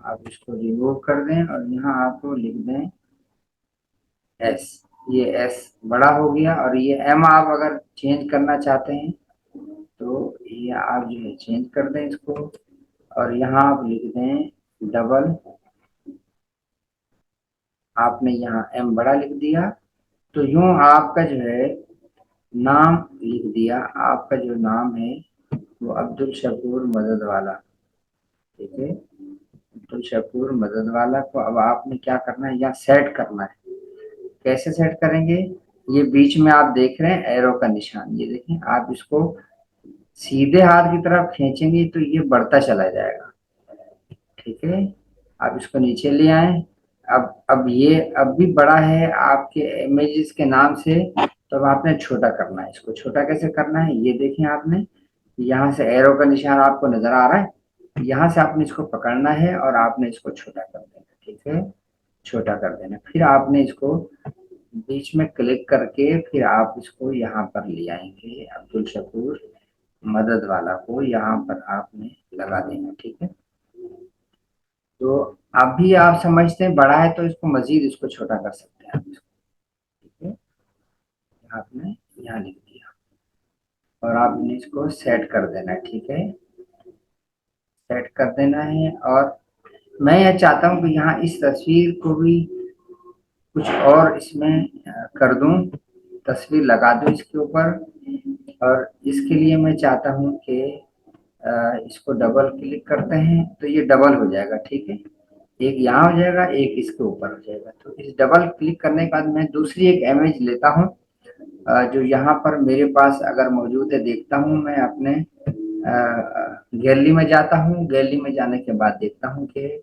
आप इसको रिमूव कर दें और यहाँ आपको लिख दें एस, ये एस बड़ा हो गया। और ये एम आप अगर चेंज करना चाहते हैं तो ये आप जो है चेंज कर दें इसको और यहाँ आप लिख दें डबल, आपने यहाँ एम बड़ा लिख दिया। तो यूं आपका जो है नाम लिख दिया, आपका जो नाम है वो अब्दुल शकूर मदद वाला, ठीक है, अब्दुल शकूर मदद वाला को अब आपने क्या करना है, यहाँ सेट करना है। कैसे सेट करेंगे, ये बीच में आप देख रहे हैं एरो का निशान, ये देखें, आप इसको सीधे हाथ की तरफ खींचेंगे तो ये बढ़ता चला जाएगा, ठीक है। आप इसको नीचे ले आए। अब ये अब भी बड़ा है आपके इमेजेस के नाम से, तो अब आपने छोटा करना है। इसको छोटा कैसे करना है, ये देखें, आपने यहाँ से एरो का निशान आपको नजर आ रहा है, यहाँ से आपने इसको पकड़ना है और आपने इसको छोटा कर देना, ठीक है, छोटा कर देना। फिर आपने इसको बीच में क्लिक करके फिर आप इसको यहाँ पर ले आएंगे, अब्दुल शकूर मदद वाला को यहाँ पर आपने लगा देना। ठीक है, तो अभी आप समझते हैं बड़ा है तो इसको मजीद इसको छोटा कर सकते हैं आप इसको। ठीक है, आपने यहाँ लिख दिया और आपने इसको सेट कर देना है। ठीक है, सेट कर देना है। और मैं यह चाहता हूँ कि यहाँ इस तस्वीर को भी कुछ और इसमें कर दूं, तस्वीर लगा दूं इसके ऊपर। और इसके लिए मैं चाहता हूँ कि इसको डबल क्लिक करते हैं तो ये डबल हो जाएगा। ठीक है, एक यहाँ हो जाएगा, एक इसके ऊपर हो जाएगा। तो इस डबल क्लिक करने के बाद मैं दूसरी एक इमेज लेता हूँ जो यहाँ पर मेरे पास अगर मौजूद है, देखता हूँ मैं अपने गैलरी में जाता हूँ। गैलरी में जाने के बाद देखता हूँ कि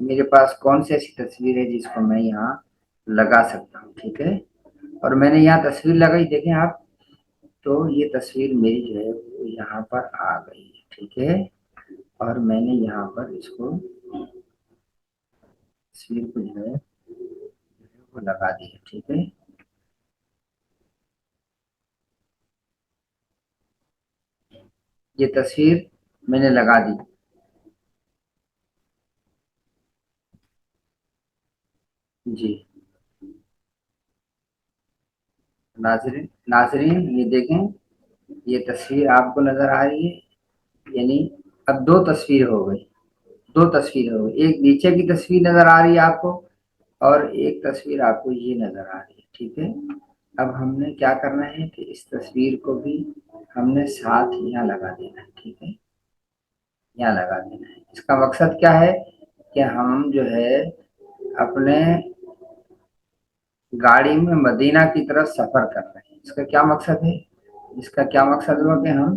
मेरे पास कौन सी ऐसी तस्वीर है जिसको मैं यहाँ लगा सकता हूँ। ठीक है, और मैंने यहाँ तस्वीर लगाई, देखें आप, तो ये तस्वीर मेरी जो है वो यहाँ पर आ गई है। ठीक है, और मैंने यहाँ पर इसको तस्वीर को जो है वो लगा दी है। ठीक है, ये तस्वीर मैंने लगा दी। जी नाजरीन, नाजरीन ये देखें, ये तस्वीर आपको नजर आ रही है, यानी अब दो तस्वीर हो गई, दो तस्वीर हो गई। एक नीचे की तस्वीर नजर आ रही है आपको और एक तस्वीर आपको ये नजर आ रही है। ठीक है, अब हमने क्या करना है कि इस तस्वीर को भी हमने साथ यहाँ लगा देना है। ठीक है, यहाँ लगा देना है। इसका मकसद क्या है कि हम जो है अपने गाड़ी में मदीना की तरफ सफर कर रहे हैं। इसका क्या मकसद है? इसका क्या मकसद हुआ कि हम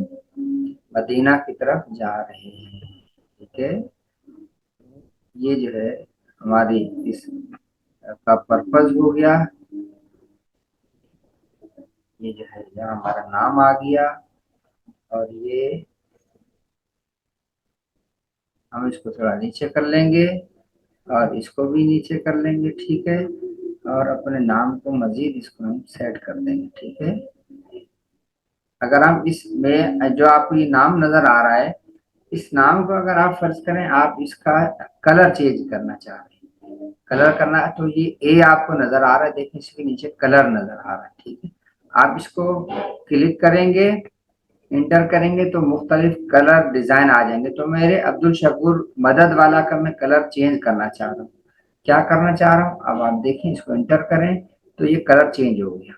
मदीना की तरफ जा रहे हैं। ठीक है, ये जो है हमारी इस का पर्पज हो गया। ये जो है यहाँ हमारा नाम आ गया और ये हम इसको थोड़ा नीचे कर लेंगे और इसको भी नीचे कर लेंगे। ठीक है, और अपने नाम को मजीद इसको हम सेट कर देंगे। ठीक है, अगर हम इसमें जो आपको ये नाम नजर आ रहा है, इस नाम को अगर आप फर्ज करें आप इसका कलर चेंज करना चाह रहे हैं, कलर करना है, तो ये ए आपको नजर आ रहा है, देखिए इसके नीचे कलर नजर आ रहा है। ठीक है, आप इसको क्लिक करेंगे, इंटर करेंगे तो मुख्तलिफ कलर डिजाइन आ जाएंगे। तो मेरे अब्दुल शकूर मदद वाला का मैं कलर चेंज करना चाह रहा हूँ। क्या करना चाह रहा हूँ, अब आप देखें, इसको इंटर करें तो ये कलर चेंज हो गया।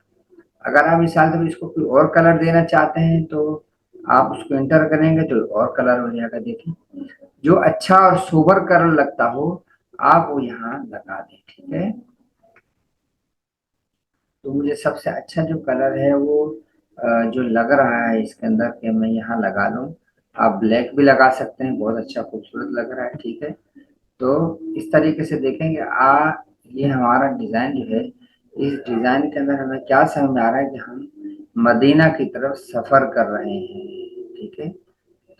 अगर आप मिसाल तौर इसको कोई और कलर देना चाहते हैं तो आप उसको इंटर करेंगे तो और कलर हो जाएगा। देखिए, जो अच्छा और सोबर कलर लगता हो आप वो यहाँ लगा दें। ठीक है, तो मुझे सबसे अच्छा जो कलर है वो जो लग रहा है इसके अंदर कि मैं यहाँ लगा लूँ, आप ब्लैक भी लगा सकते हैं, बहुत अच्छा खूबसूरत लग रहा है। ठीक है, तो इस तरीके से देखेंगे ये हमारा डिजाइन जो है, इस डिजाइन के अंदर हमें क्या समझ में आ रहा है कि हम मदीना की तरफ सफर कर रहे हैं। ठीक है,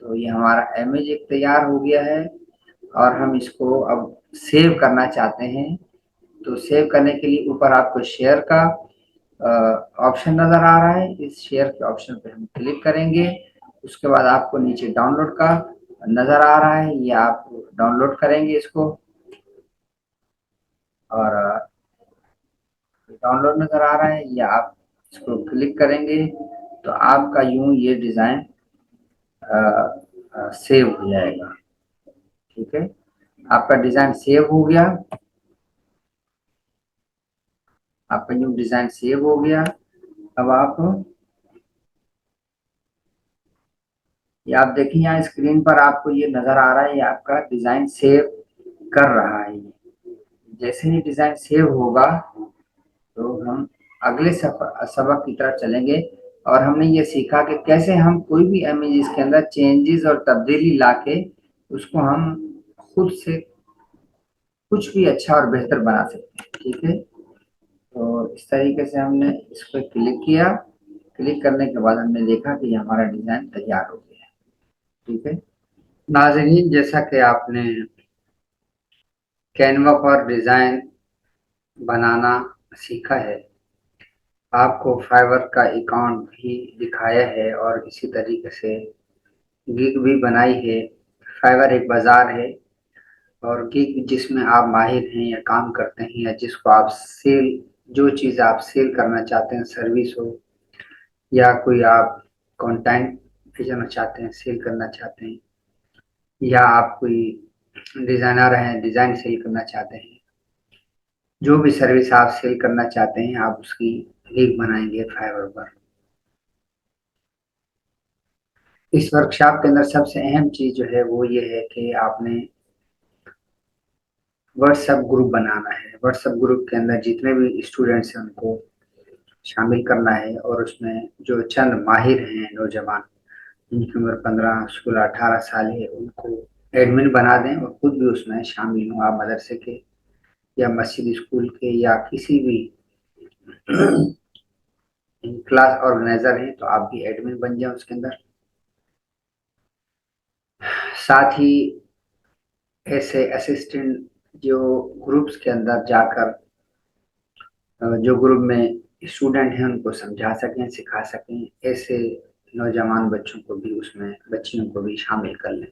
तो ये हमारा इमेज एक तैयार हो गया है और हम इसको अब सेव करना चाहते हैं। तो सेव करने के लिए ऊपर आपको शेयर का ऑप्शन नजर आ रहा है, इस शेयर के ऑप्शन पे हम क्लिक करेंगे। उसके बाद आपको नीचे डाउनलोड का नजर आ रहा है, ये आप डाउनलोड करेंगे इसको और डाउनलोड नजर आ रहा है, या आप इसको क्लिक करेंगे तो आपका यूं ये डिजाइन सेव हो जाएगा। ठीक है, आपका डिजाइन सेव हो गया, आपका यूं डिजाइन सेव हो गया। अब ये आप देखिए यहाँ स्क्रीन पर आपको ये नजर आ रहा है, ये आपका डिजाइन सेव कर रहा है। जैसे ही डिजाइन सेव होगा तो हम अगले सबक की तरफ चलेंगे और हमने ये सीखा कि कैसे हम कोई भी इमेज इसके अंदर चेंजेस और तब्दीली लाके उसको हम खुद से कुछ भी अच्छा और बेहतर बना सकते हैं। ठीक है, तो इस तरीके से हमने इस पर क्लिक किया, क्लिक करने के बाद हमने देखा कि हमारा डिजाइन तैयार हो गया है। ठीक है, नाज़रीन, जैसा कि आपने कैनवा पर डिजाइन बनाना सीखा है, आपको फाइवर का अकाउंट भी दिखाया है और इसी तरीके से गिग भी बनाई है। फाइवर एक बाजार है और गिग जिसमें आप माहिर हैं या काम करते हैं या जिसको आप सेल, जो चीज़ आप सेल करना चाहते हैं, सर्विस हो या कोई आप कंटेंट भेजना चाहते हैं, सेल करना चाहते हैं, या आप कोई डिज़ाइनर हैं, डिज़ाइन सेल करना चाहते हैं, जो भी सर्विस आप सेल करना चाहते हैं आप उसकी गिग बनाएंगे फाइवर पर। इस वर्कशॉप के अंदर सबसे अहम चीज़ जो है वो ये है कि आपने व्हाट्सएप ग्रुप बनाना है। व्हाट्सएप ग्रुप के अंदर जितने भी स्टूडेंट्स हैं उनको शामिल करना है और उसमें जो चंद माहिर हैं नौजवान जिनकी उम्र 15, 16, 18 साल है उनको एडमिन बना दें और खुद भी उसमें शामिल हों। आप मदरसे के या मस्जिद स्कूल के या किसी भी क्लास ऑर्गेनाइजर हैं तो आप भी एडमिन बन जाएं उसके अंदर। साथ ही ऐसे असिस्टेंट जो ग्रुप्स के अंदर जाकर जो ग्रुप में स्टूडेंट हैं उनको समझा सकें, सिखा सकें, ऐसे नौजवान बच्चों को भी उसमें, बच्चियों को भी शामिल कर लें।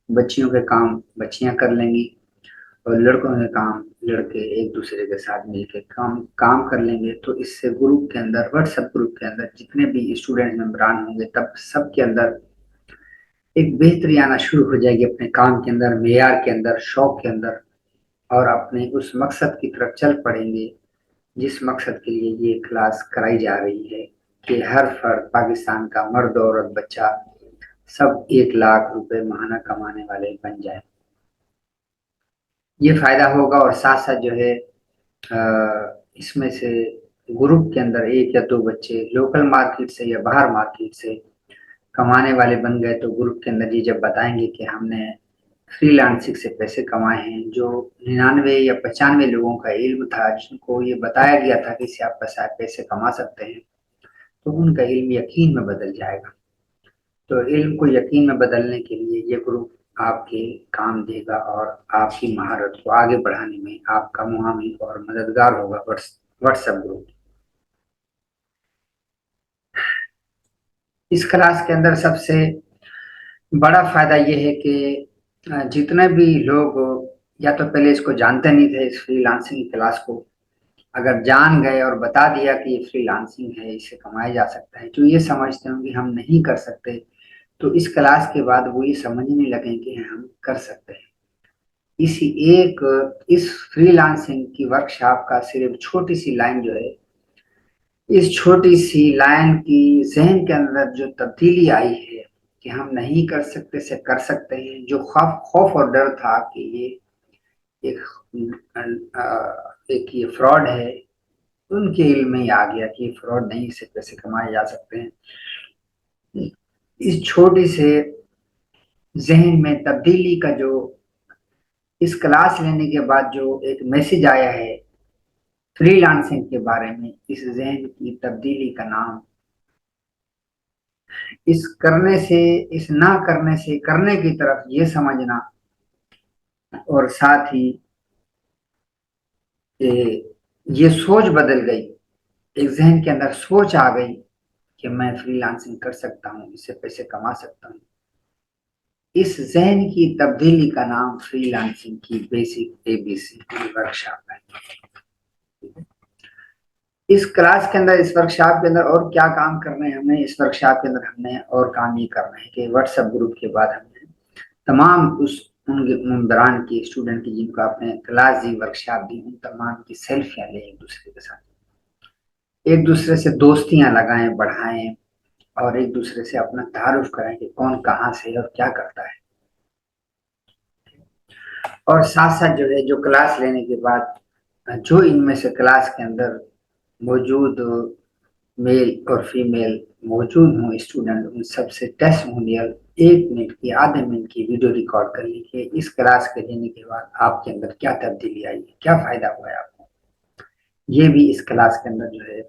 बच्चियों के काम बच्चियां कर लेंगी और लड़कों के काम लड़के एक दूसरे के साथ मिलकर काम कर लेंगे। तो इससे ग्रुप के अंदर, व्हाट्सएप ग्रुप के अंदर जितने भी स्टूडेंट मेंबरान होंगे तब सबके अंदर एक बेहतरी आना शुरू हो जाएगी अपने काम के अंदर, मेयार के अंदर, शौक के अंदर, और अपने उस मकसद की तरफ चल पड़ेंगे जिस मकसद के लिए ये क्लास कराई जा रही है कि हर फर्द पाकिस्तान का मर्द औरत बच्चा सब 1 लाख रुपए महीना कमाने वाले बन जाए। ये फायदा होगा और साथ साथ जो है इसमें से ग्रुप के अंदर 1 या 2 बच्चे लोकल मार्केट से या बाहर मार्केट से कमाने वाले बन गए तो ग्रुप के अंदर ये जब बताएंगे कि हमने फ्रीलांसिंग से पैसे कमाए हैं, जो 99 या 95 लोगों का इल्म था जिनको ये बताया गया था कि इससे आप पैसे कमा सकते हैं, तो उनका इल्म यकीन में बदल जाएगा। तो इल्म को यकीन में बदलने के लिए ये ग्रुप आपके काम देगा और आपकी महारत को आगे बढ़ाने में आपका मुआविन और मददगार होगा व्हाट्सएप ग्रुप। इस क्लास के अंदर सबसे बड़ा फायदा ये है कि जितने भी लोग या तो पहले इसको जानते नहीं थे, इस फ्रीलांसिंग की क्लास को, अगर जान गए और बता दिया कि ये फ्रीलांसिंग है, इससे कमाया जा सकता है, जो ये समझते होंगे हम नहीं कर सकते, तो इस क्लास के बाद वो ये समझने लगे कि हम कर सकते हैं। इस फ्रीलांसिंग की वर्कशॉप का सिर्फ छोटी सी लाइन जो है, इस छोटी सी लाइन की जहन के अंदर जो तब्दीली आई है कि हम नहीं कर सकते से कर सकते हैं, जो खौफ और डर था कि ये एक ये फ्रॉड है, उनके इल्म में आ गया कि ये फ्रॉड नहीं, इससे पैसे कमाए जा सकते हैं। इस छोटी से जहन में तब्दीली का जो इस क्लास लेने के बाद जो एक मैसेज आया है फ्रीलांसिंग के बारे में, इस जहन की तब्दीली का नाम, इस करने से, इस ना करने से करने की तरफ ये समझना, और साथ ही ये सोच बदल गई, एक जहन के अंदर सोच आ गई कि मैं फ्रीलांसिंग कर सकता हूँ, इससे पैसे कमा सकता हूँ। इस जहन की तब्दीली का नाम फ्रीलांसिंग की बेसिक एबीसी वर्कशॉप है। इस क्लास के अंदर, इस वर्कशॉप के अंदर और क्या काम करने हैं हमें, इस वर्कशॉप के अंदर हमने और काम ये करना है कि व्हाट्सएप ग्रुप के बाद हमने तमाम उनके मेंबरान की, स्टूडेंट की जिनको आपने क्लास दी, वर्कशॉप दी, उन तमाम की सेल्फियां लें एक दूसरे के साथ, एक दूसरे से दोस्तियां लगाएं, बढ़ाएं और एक दूसरे से अपना तारुफ कराएं कि कौन कहाँ से और क्या करता है। और साथ साथ जो है, जो क्लास लेने के बाद जो इनमें से क्लास के अंदर मौजूद मेल और फीमेल मौजूद हों स्टूडेंट, उन सबसे टेस्टिमोनियल 1 मिनट की, आधे मिनट की वीडियो रिकॉर्ड कर लीजिए। इस क्लास के लेने के बाद आपके अंदर क्या तब्दीली आई है, क्या फायदा हुआ है आपको, ये भी इस क्लास के अंदर जो है,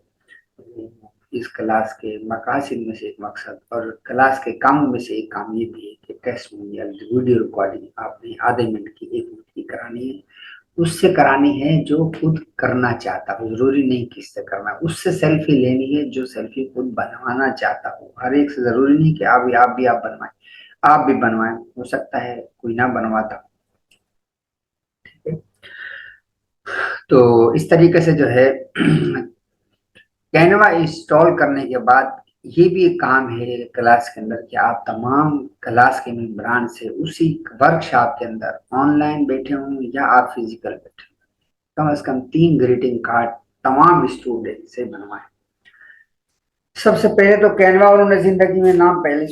इस क्लास के मकासद में से एक मकसद और क्लास के कामों में से एक काम ये भी है कि टेस्टिमोनियल वीडियो रिकॉर्डिंग आपने आधे मिनट की, 1 मिनट की करानी है। उससे करानी है जो खुद करना चाहता हो, जरूरी नहीं किससे करना। उससे सेल्फी लेनी है जो सेल्फी खुद बनवाना चाहता हो। हर एक से जरूरी नहीं कि आप बनवाएं, आप भी बनवाएं, हो सकता है कोई ना बनवाता। तो इस तरीके से जो है कैनवा इंस्टॉल करने के बाद ये भी एक काम है क्लास के अंदर कि आप तमाम क्लास के मेंबरान से उसी वर्कशॉप के अंदर ऑनलाइन बैठे हों या आप फिजिकल बैठे हों, कम से कम 3 ग्रीटिंग कार्ड तमाम स्टूडेंट से बनवाएं। सबसे पहले तो कैनवा उन्होंने जिंदगी में नाम पहली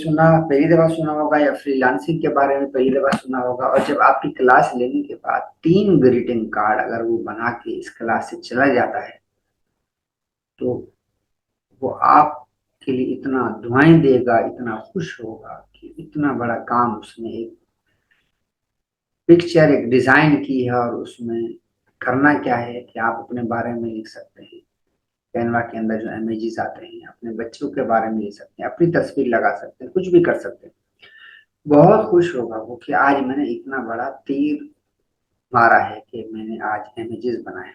दफा सुना होगा या फ्रीलांसिंग के बारे में पहली दफा सुना होगा। और जब आपकी क्लास लेने के बाद 3 ग्रीटिंग कार्ड अगर वो बना के इस क्लास से चला जाता है तो वो आपके लिए इतना दुआएं देगा, इतना खुश होगा कि इतना बड़ा काम उसने एक पिक्चर, एक डिजाइन की है। और उसमें करना क्या है कि आप अपने बारे में लिख सकते हैं। कैनवा के अंदर जो इमेजेस आते हैं अपने बच्चों के बारे में लिख सकते हैं, अपनी तस्वीर लगा सकते हैं, कुछ भी कर सकते हैं। बहुत खुश होगा वो कि आज मैंने इतना बड़ा तीर मारा है कि मैंने आज इमेजेस बनाए।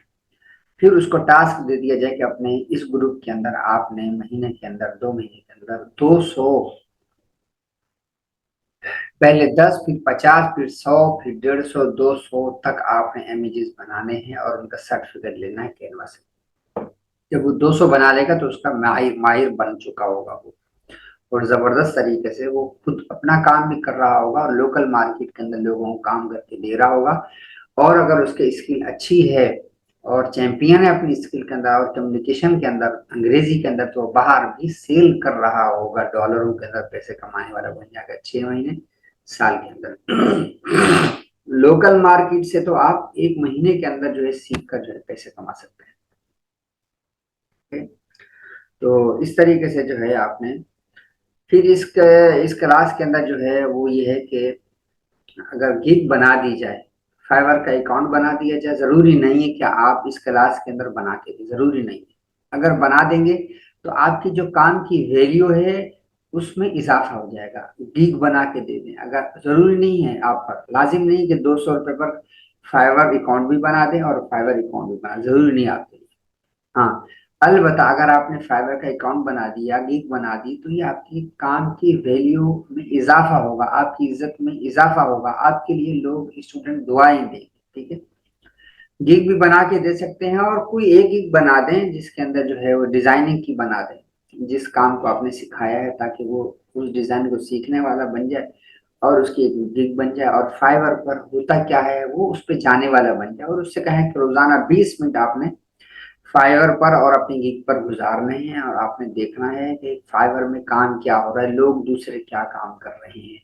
फिर उसको टास्क दे दिया जाए कि अपने इस ग्रुप के अंदर आपने महीने के अंदर 2 महीने के अंदर 200, पहले 10, फिर 50, फिर 100, फिर 150, 200 तक आपने इमेजेस बनाने हैं और उनका सर्टिफिकेट लेना है कैनवा से। जब वो 200 बना लेगा तो उसका माहिर माहिर बन चुका होगा वो, और जबरदस्त तरीके से वो खुद अपना काम भी कर रहा होगा और लोकल मार्केट के अंदर लोगों को काम करके दे रहा होगा। और अगर उसकी स्किल अच्छी है और चैंपियन है अपनी स्किल के अंदर और कम्युनिकेशन के अंदर, अंग्रेजी के अंदर, तो बाहर भी सेल कर रहा होगा, डॉलरों के अंदर पैसे कमाने वाला बन जाएगा 6 महीने साल के अंदर। लोकल मार्केट से तो आप 1 महीने के अंदर जो है सीख कर जो है पैसे कमा सकते हैं। तो इस तरीके से जो है आपने फिर इस क्लास के अंदर जो है वो ये है कि अगर गिग बना दी जाए, फाइवर का अकाउंट बना दिया जाए, जरूरी नहीं है कि आप इस क्लास के अंदर बना के दें, जरूरी नहीं है। अगर बना देंगे तो आपकी जो काम की वैल्यू है उसमें इजाफा हो जाएगा। गिग बना के दे दें, अगर जरूरी नहीं है आप पर, लाजिम नहीं कि 200 रुपए पर फाइवर अकाउंट भी बना दें और फाइवर अकाउंट भी बना, जरूरी नहीं आपके लिए। हाँ, अलबत्ता अगर आपने फाइवर का अकाउंट बना दिया, गिग बना दी, तो ये आपकी काम की वैल्यू में इजाफा होगा, आपकी इज्जत में इजाफा होगा, आपके लिए लोग स्टूडेंट दुआएं देंगे। ठीक है, गिग भी बना के दे सकते हैं और कोई एक गिग बना दें जिसके अंदर जो है वो डिजाइनिंग की बना दें, जिस काम को आपने सिखाया है, ताकि वो उस डिजाइन को सीखने वाला बन जाए और उसकी एक गिग बन जाए। और फाइवर पर होता क्या है वो उस पर जाने वाला बन जाए और उससे कहें कि रोजाना 20 मिनट आपने फाइवर पर और अपनी गिग पर गुजारने हैं और आपने देखना है कि फाइवर में काम क्या हो रहा है, लोग दूसरे क्या काम कर रहे हैं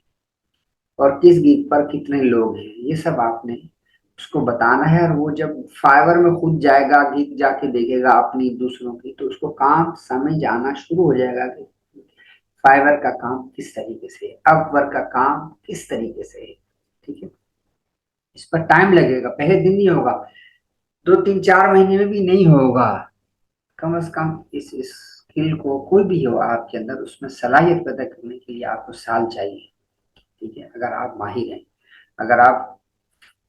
और किस गिग पर कितने लोग हैं, ये सब आपने उसको बताना है। और वो जब फाइवर में खुद जाएगा, गिग जाके देखेगा अपनी दूसरों की, तो उसको काम समझ आना शुरू हो जाएगा कि फाइवर का काम किस तरीके से है, अपवर्क का काम किस तरीके से है। ठीक है, इस पर टाइम लगेगा, पहले दिन नहीं होगा, 2, 3, 4 महीने में भी नहीं होगा। कम से कम इस स्किल को कोई भी हो आपके अंदर, उसमें सलाहियत पैदा करने के लिए आपको साल चाहिए। ठीक है, अगर आप माहिर हैं, अगर आप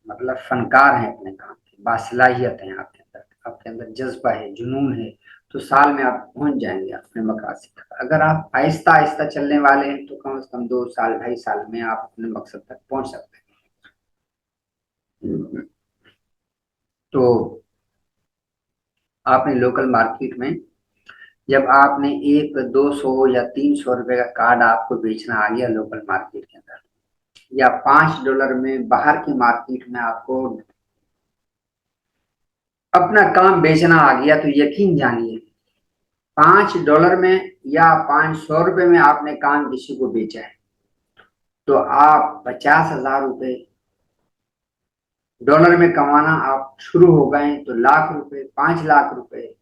मतलब फनकार हैं अपने काम के, बासलाहियत हैं आपके अंदर जज्बा है, जुनून है, तो साल में आप पहुंच जाएंगे अपने मकसद तक। अगर आप आहिस्ता आहिस्ता चलने वाले हैं तो कम से कम 2 साल 2.5 साल में आप अपने मकसद तक पहुंच सकते हैं। तो आपने लोकल मार्केट में जब आपने एक 200 या 300 रुपए का कार्ड आपको बेचना आ गया लोकल मार्केट के अंदर, या $5 में बाहर की मार्केट में आपको अपना काम बेचना आ गया, तो यकीन जानिए $5 में या 500 रुपए में आपने काम किसी को बेचा है तो आप 50,000 रुपए डॉलर में कमाना आप शुरू हो गए, तो लाख रुपए, 5 लाख रुपए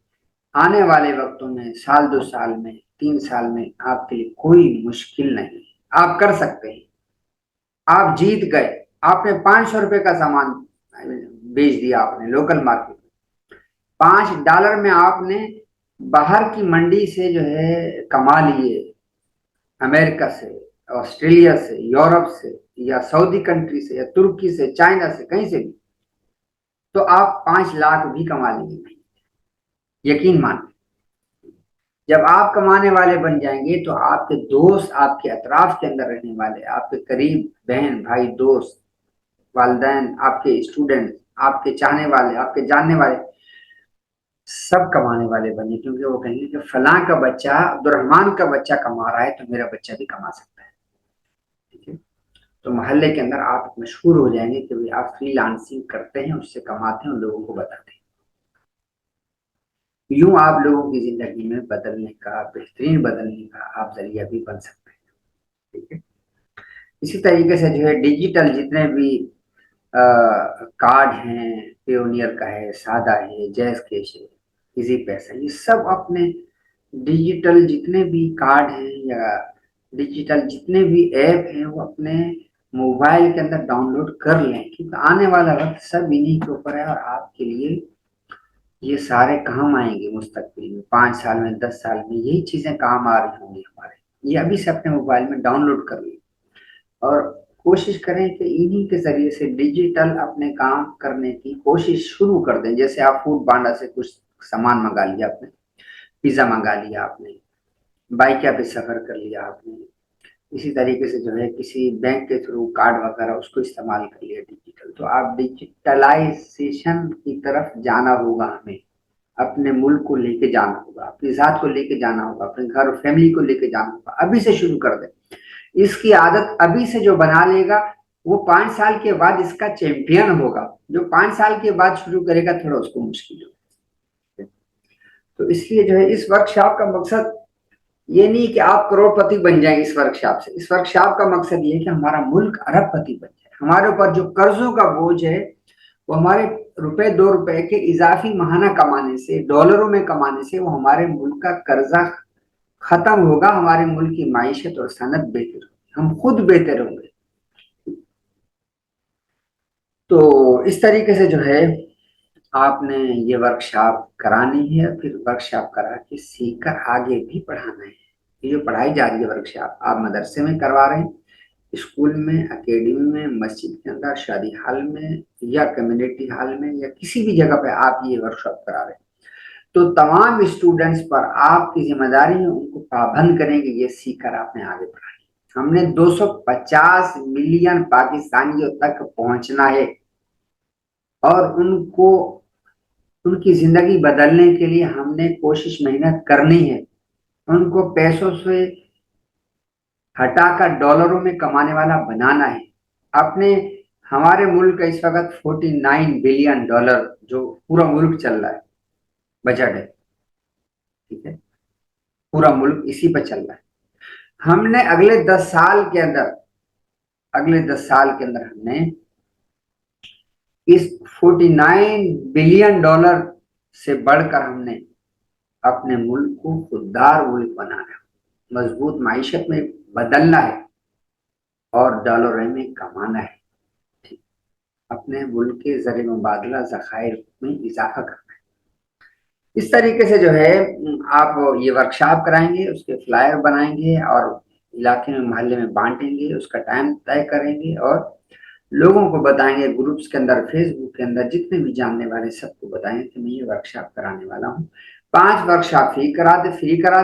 आने वाले वक्तों में, साल 2 साल में, 3 साल में आपके लिए कोई मुश्किल नहीं, आप कर सकते हैं। आप जीत गए, आपने $500 का सामान बेच दिया आपने लोकल मार्केट में, $5 में आपने बाहर की मंडी से जो है कमा लिए, अमेरिका से, ऑस्ट्रेलिया से, यूरोप से, या सऊदी कंट्री से, या तुर्की से, चाइना से, कहीं से भी। तो आप 5 लाख भी कमा लेंगे, यकीन मान। जब आप कमाने वाले बन जाएंगे तो आपके दोस्त, आपके अतराफ के अंदर रहने वाले, आपके करीब बहन भाई दोस्त, वालिदैन, आपके स्टूडेंट, आपके चाहने वाले, आपके जानने वाले, सब कमाने वाले बने, क्योंकि वो कहेंगे कि फलां का बच्चा, अब्दुर्रहमान का बच्चा कमा रहा है तो मेरा बच्चा भी कमा सकता है। ठीक है, तो मोहल्ले के अंदर आप मशहूर हो जाएंगे कि भाई आप फ्रीलांसिंग करते हैं, उससे कमाते हैं और लोगों को बताते हैं। यूं आप लोगों की जिंदगी में बदलने का, बेहतरीन बदलने का आप जरिया भी बन सकते हैं। ठीक है, इसी तरीके से जो है डिजिटल जितने भी कार्ड हैं, पेयोनियर का है, सादा है, जैज कैश है, इजी पैसा, ये सब अपने डिजिटल जितने भी कार्ड हैं या डिजिटल जितने भी ऐप हैं वो अपने मोबाइल के अंदर डाउनलोड कर लें, क्योंकि आने वाला वक्त सब इन्हीं के ऊपर है और आपके लिए ये सारे काम आएंगे मुस्तकबिल में, 5 साल में, 10 साल में यही चीजें काम आ रही होंगी हमारे। ये अभी से अपने मोबाइल में डाउनलोड कर लें और कोशिश करें कि इन्हीं के जरिए से डिजिटल अपने काम करने की कोशिश शुरू कर दें। जैसे आप फूड पांडा से कुछ सामान मंगा लिया आपने, पिज्जा मंगा लिया आपने, बाइक पे सफर कर लिया आपने, इसी तरीके से जो है किसी बैंक के थ्रू कार्ड वगैरह उसको इस्तेमाल कर लिया डिजिटल। तो आप डिजिटलाइजेशन की तरफ जाना होगा, हमें अपने मुल्क को लेके जाना होगा, अपनी जात को लेके जाना होगा, अपने घर और फैमिली को लेके जाना होगा। अभी से शुरू कर दें, इसकी आदत अभी से जो बना लेगा वो 5 साल के बाद इसका चैंपियन होगा। जो 5 साल के बाद शुरू करेगा थोड़ा उसको मुश्किल होगा। तो इसलिए जो है इस वर्कशॉप का मकसद ये नहीं कि आप करोड़पति बन जाएं इस वर्कशॉप से। इस वर्कशॉप का मकसद ये है कि हमारा मुल्क अरबपति बन जाए। हमारे ऊपर जो कर्जों का बोझ है वो हमारे रुपए 2 रुपए के इजाफी महाना कमाने से, डॉलरों में कमाने से, वो हमारे मुल्क का कर्जा खत्म होगा, हमारे मुल्क की माइशत और सनत बेहतर होगी, हम खुद बेहतर होंगे। तो इस तरीके से जो है आपने ये वर्कशॉप करानी है, फिर वर्कशॉप करा के सीख कर आगे भी पढ़ाना है। ये जो पढ़ाई जा रही है वर्कशॉप, आप मदरसे में करवा रहे हैं, स्कूल में, एकेडमी में, मस्जिद के अंदर, शादी हॉल में या कम्युनिटी हॉल में या किसी भी जगह पे आप ये वर्कशॉप करा रहे हैं, तो तमाम स्टूडेंट्स पर आपकी जिम्मेदारी है उनको पाबंद करें कि ये सीख कर आपने आगे बढ़ाई। हमने 250 मिलियन पाकिस्तानियों तक पहुंचना है और उनको, उनकी जिंदगी बदलने के लिए हमने कोशिश मेहनत करनी है। उनको पैसों से हटाकर डॉलरों में कमाने वाला बनाना है। अपने, हमारे मुल्क का इस वक्त 49 बिलियन डॉलर जो पूरा मुल्क चल रहा है बजट है, ठीक है, पूरा मुल्क इसी पर चल रहा है। हमने अगले 10 साल के अंदर, अगले 10 साल के अंदर हमने इस 49 बिलियन डॉलर से बढ़कर हमने अपने मुल्क को खुददार मुल्क बनाना है, मजबूत माइशत में बदलना है और डॉलर में कमाना है। ठीक, अपने मुल्क के ज़र मुबादला ज़खायर में इजाफा करना है। इस तरीके से जो है आप ये वर्कशॉप कराएंगे, उसके फ्लायर बनाएंगे और इलाके में, मोहल्ले में बांटेंगे, उसका टाइम तय करेंगे और लोगों को बताएंगे, ग्रुप्स के अंदर, फेसबुक के अंदर, जितने भी जानने वाले सबको बताएंगे कि मैं ये वर्कशॉप कराने वाला हूँ। 5 वर्कशॉप फ्री करा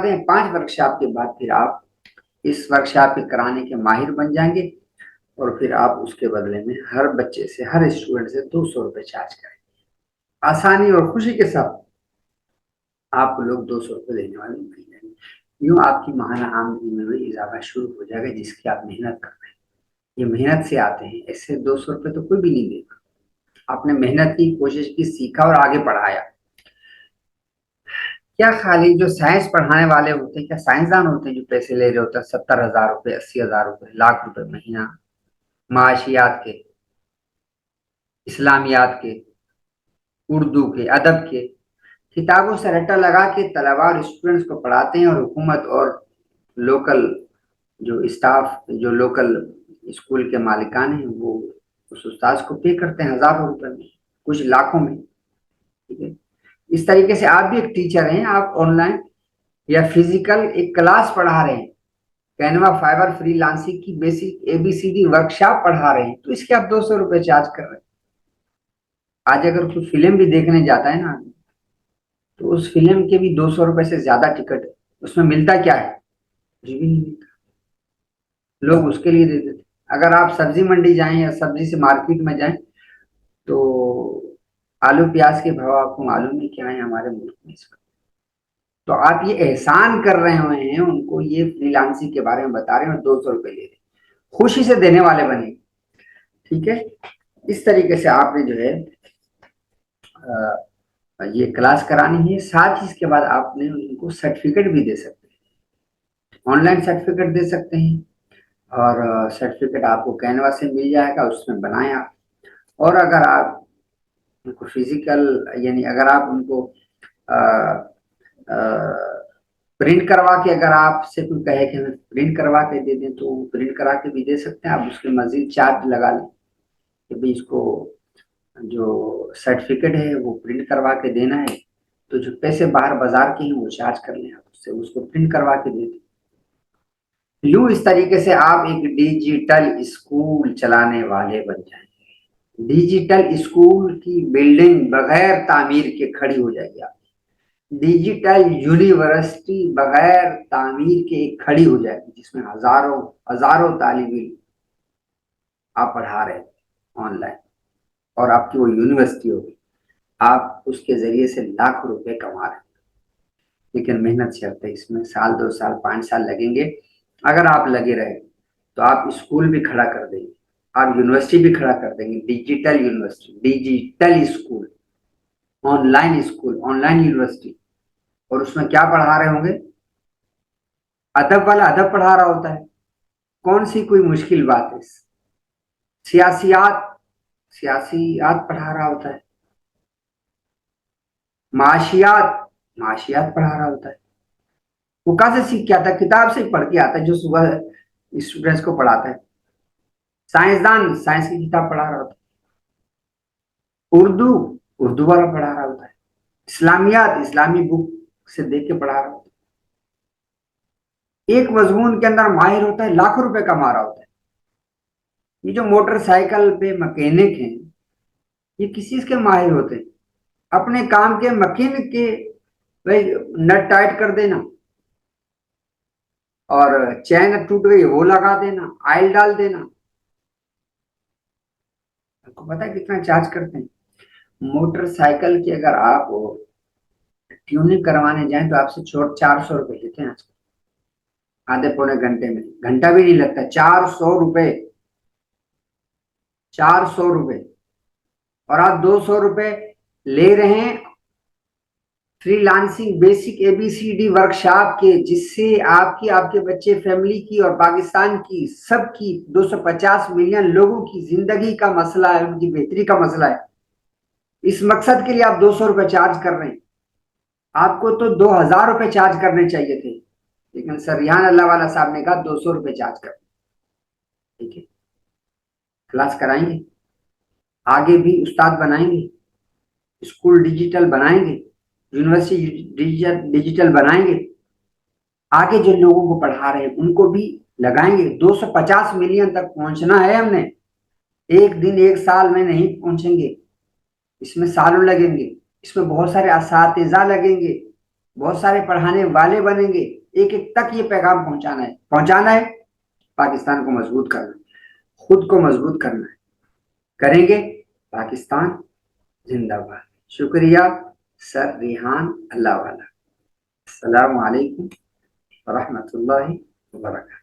दें। 5 वर्कशॉप के बाद फिर आप इस वर्कशॉप के कराने के माहिर बन जाएंगे और फिर आप उसके बदले में हर बच्चे से, हर स्टूडेंट से 200 रुपये चार्ज करेंगे। आसानी और खुशी के साथ आप लोग 200 रुपये देने वाले बन जाएंगे। यूँ आपकी माहाना आमदनी में भी इजाफा शुरू हो जाएगा, जिसकी आप मेहनत कर रहे हैं। ये मेहनत से आते हैं, ऐसे 200 रुपये तो कोई भी नहीं देगा। आपने मेहनत की, कोशिश की, सीखा और आगे बढ़ाया। क्या खाली जो साइंस पढ़ाने वाले होते हैं, क्या साइंसदान होते हैं जो पैसे ले रहे होते हैं 70,000 रुपये, 80,000 रुपये, लाख रुपए महीना, माशियात के, इस्लामियात के, उर्दू के, अदब के, किताबों से रट्टा लगा के तलबा और स्टूडेंट्स को पढ़ाते हैं और हुकूमत और लोकल जो स्टाफ, जो लोकल स्कूल के मालिकान हैं, वो उस उस्ताद को पे करते हैं हजारों रुपए में, कुछ लाखों में। ठीक है, इस तरीके से आप भी एक टीचर हैं, आप ऑनलाइन या फिजिकल एक क्लास पढ़ा रहे हैं, कैनवा, फाइवर, फ्रीलांसिंग की बेसिक ABCD वर्कशॉप पढ़ा रहे हैं, तो इसके आप 200 रुपये चार्ज कर रहे हैं। आज अगर कोई फिल्म भी देखने जाता है ना, तो उस फिल्म के भी 200 रुपए से ज्यादा टिकट है, उसमें मिलता क्या है? कुछ भी नहीं मिलता, लोग उसके लिए देते थे। अगर आप सब्जी मंडी जाएं या सब्जी से मार्केट में जाएं, तो आलू प्याज के भाव आपको मालूम है क्या है हमारे मुल्क में इस वक्त। तो आप ये एहसान कर रहे हुए हैं उनको, ये फ्रीलांसिंग के बारे में बता रहे हैं और 200 रुपए ले रहे हैं, खुशी से देने वाले बने। ठीक है, इस तरीके से आपने जो है ये क्लास करानी है। साथ ही इसके बाद आपने उनको सर्टिफिकेट भी दे सकते हैं, ऑनलाइन सर्टिफिकेट दे सकते हैं, और सर्टिफिकेट आपको कैनवा से मिल जाएगा, उसमें बनाएं आप। और अगर आप उनको फिजिकल, यानी अगर आप उनको प्रिंट करवा के, अगर आपसे कोई कहे कि हमें प्रिंट करवा के दे दें, तो प्रिंट करा के भी दे सकते हैं आप, उसके मजीद चार्ज लगा लें कि भाई इसको जो सर्टिफिकेट है वो प्रिंट करवा के देना है, तो जो पैसे बाहर बाजार के हैं वो चार्ज कर लें आप उससे, उसको प्रिंट करवा के दे दें। यूं इस तरीके से आप एक डिजिटल स्कूल चलाने वाले बन जाएंगे। डिजिटल स्कूल की बिल्डिंग बगैर तामीर के खड़ी हो जाएगी आप, डिजिटल यूनिवर्सिटी बगैर तामीर के एक खड़ी हो जाएगी, जिसमें हजारों हजारों तालिब इल्म आप पढ़ा रहे हैं ऑनलाइन, और आपकी वो यूनिवर्सिटी होगी, आप उसके जरिए से लाखों रुपए कमा रहे हैं। लेकिन मेहनत शर्त है, इसमें साल 2 साल 5 साल लगेंगे। अगर आप लगे रहे तो आप स्कूल भी खड़ा कर देंगे, आप यूनिवर्सिटी भी खड़ा कर देंगे, digital university, digital school, online school, online university. और उसमें क्या पढ़ा रहे होंगे? अदब वाला अदब पढ़ा रहा होता है, कौन सी कोई मुश्किल बात है? सियासियात, सियासियात पढ़ा रहा होता है, माशियात, माशियात पढ़ा रहा होता है। वो कहाँ से सीख के आता है? किताब से पढ़ के आता है, जो सुबह स्टूडेंट्स को पढ़ाता है। साइंसदान साइंस की किताब पढ़ा रहा होता है। उर्दू, उर्दू वाला पढ़ा रहा होता है। इस्लामियात, इस्लामी बुक से देख के पढ़ा रहा होता है। एक मजमून के अंदर माहिर होता है, लाखों रुपए कमा रहा होता है। ये जो मोटरसाइकिल पे मैकेनिक हैं, ये किस चीज के माहिर होते हैं? अपने काम के, मैकेनिक के। भाई नट टाइट कर देना, और चैन टूट गई वो लगा देना, ऑयल डाल देना। आपको पता है कितना चार्ज करते हैं? मोटरसाइकिल की अगर आप ट्यूनिंग करवाने जाएं तो आपसे 400 रुपए लेते हैं आजकल, आधे पौने घंटे में, घंटा भी नहीं लगता, 400 रुपए, 400 रुपए। और आप 200 रुपए ले रहे हैं फ्रीलांसिंग बेसिक ABCD वर्कशॉप के, जिससे आपकी, आपके बच्चे, फैमिली की और पाकिस्तान की, सबकी 250 मिलियन लोगों की जिंदगी का मसला है, उनकी बेहतरी का मसला है। इस मकसद के लिए आप 200 रुपए चार्ज कर रहे हैं। आपको तो 2000 रुपए चार्ज करने चाहिए थे, लेकिन सर रिहान अल्लाह वाला साहब ने कहा 200 रुपए चार्ज कर। ठीक है, क्लास कराएंगे, आगे भी उस्ताद बनाएंगे, स्कूल डिजिटल बनाएंगे, यूनिवर्सिटी डिजिटल बनाएंगे, आगे जो लोगों को पढ़ा रहे हैं उनको भी लगाएंगे। 250 मिलियन तक पहुंचना है हमने, एक दिन एक साल में नहीं पहुंचेंगे, इसमें सालों लगेंगे, इसमें बहुत सारे असातिज़ा लगेंगे, बहुत सारे पढ़ाने वाले बनेंगे, एक एक तक ये पैगाम पहुंचाना है। पाकिस्तान को मजबूत करना है, खुद को मजबूत करना है, करेंगे। पाकिस्तान जिंदाबाद। शुक्रिया सर रिहान अल्लाह वाला। अस्सलामु अलैकुम व रहमतुल्लाहि व बरकातहू।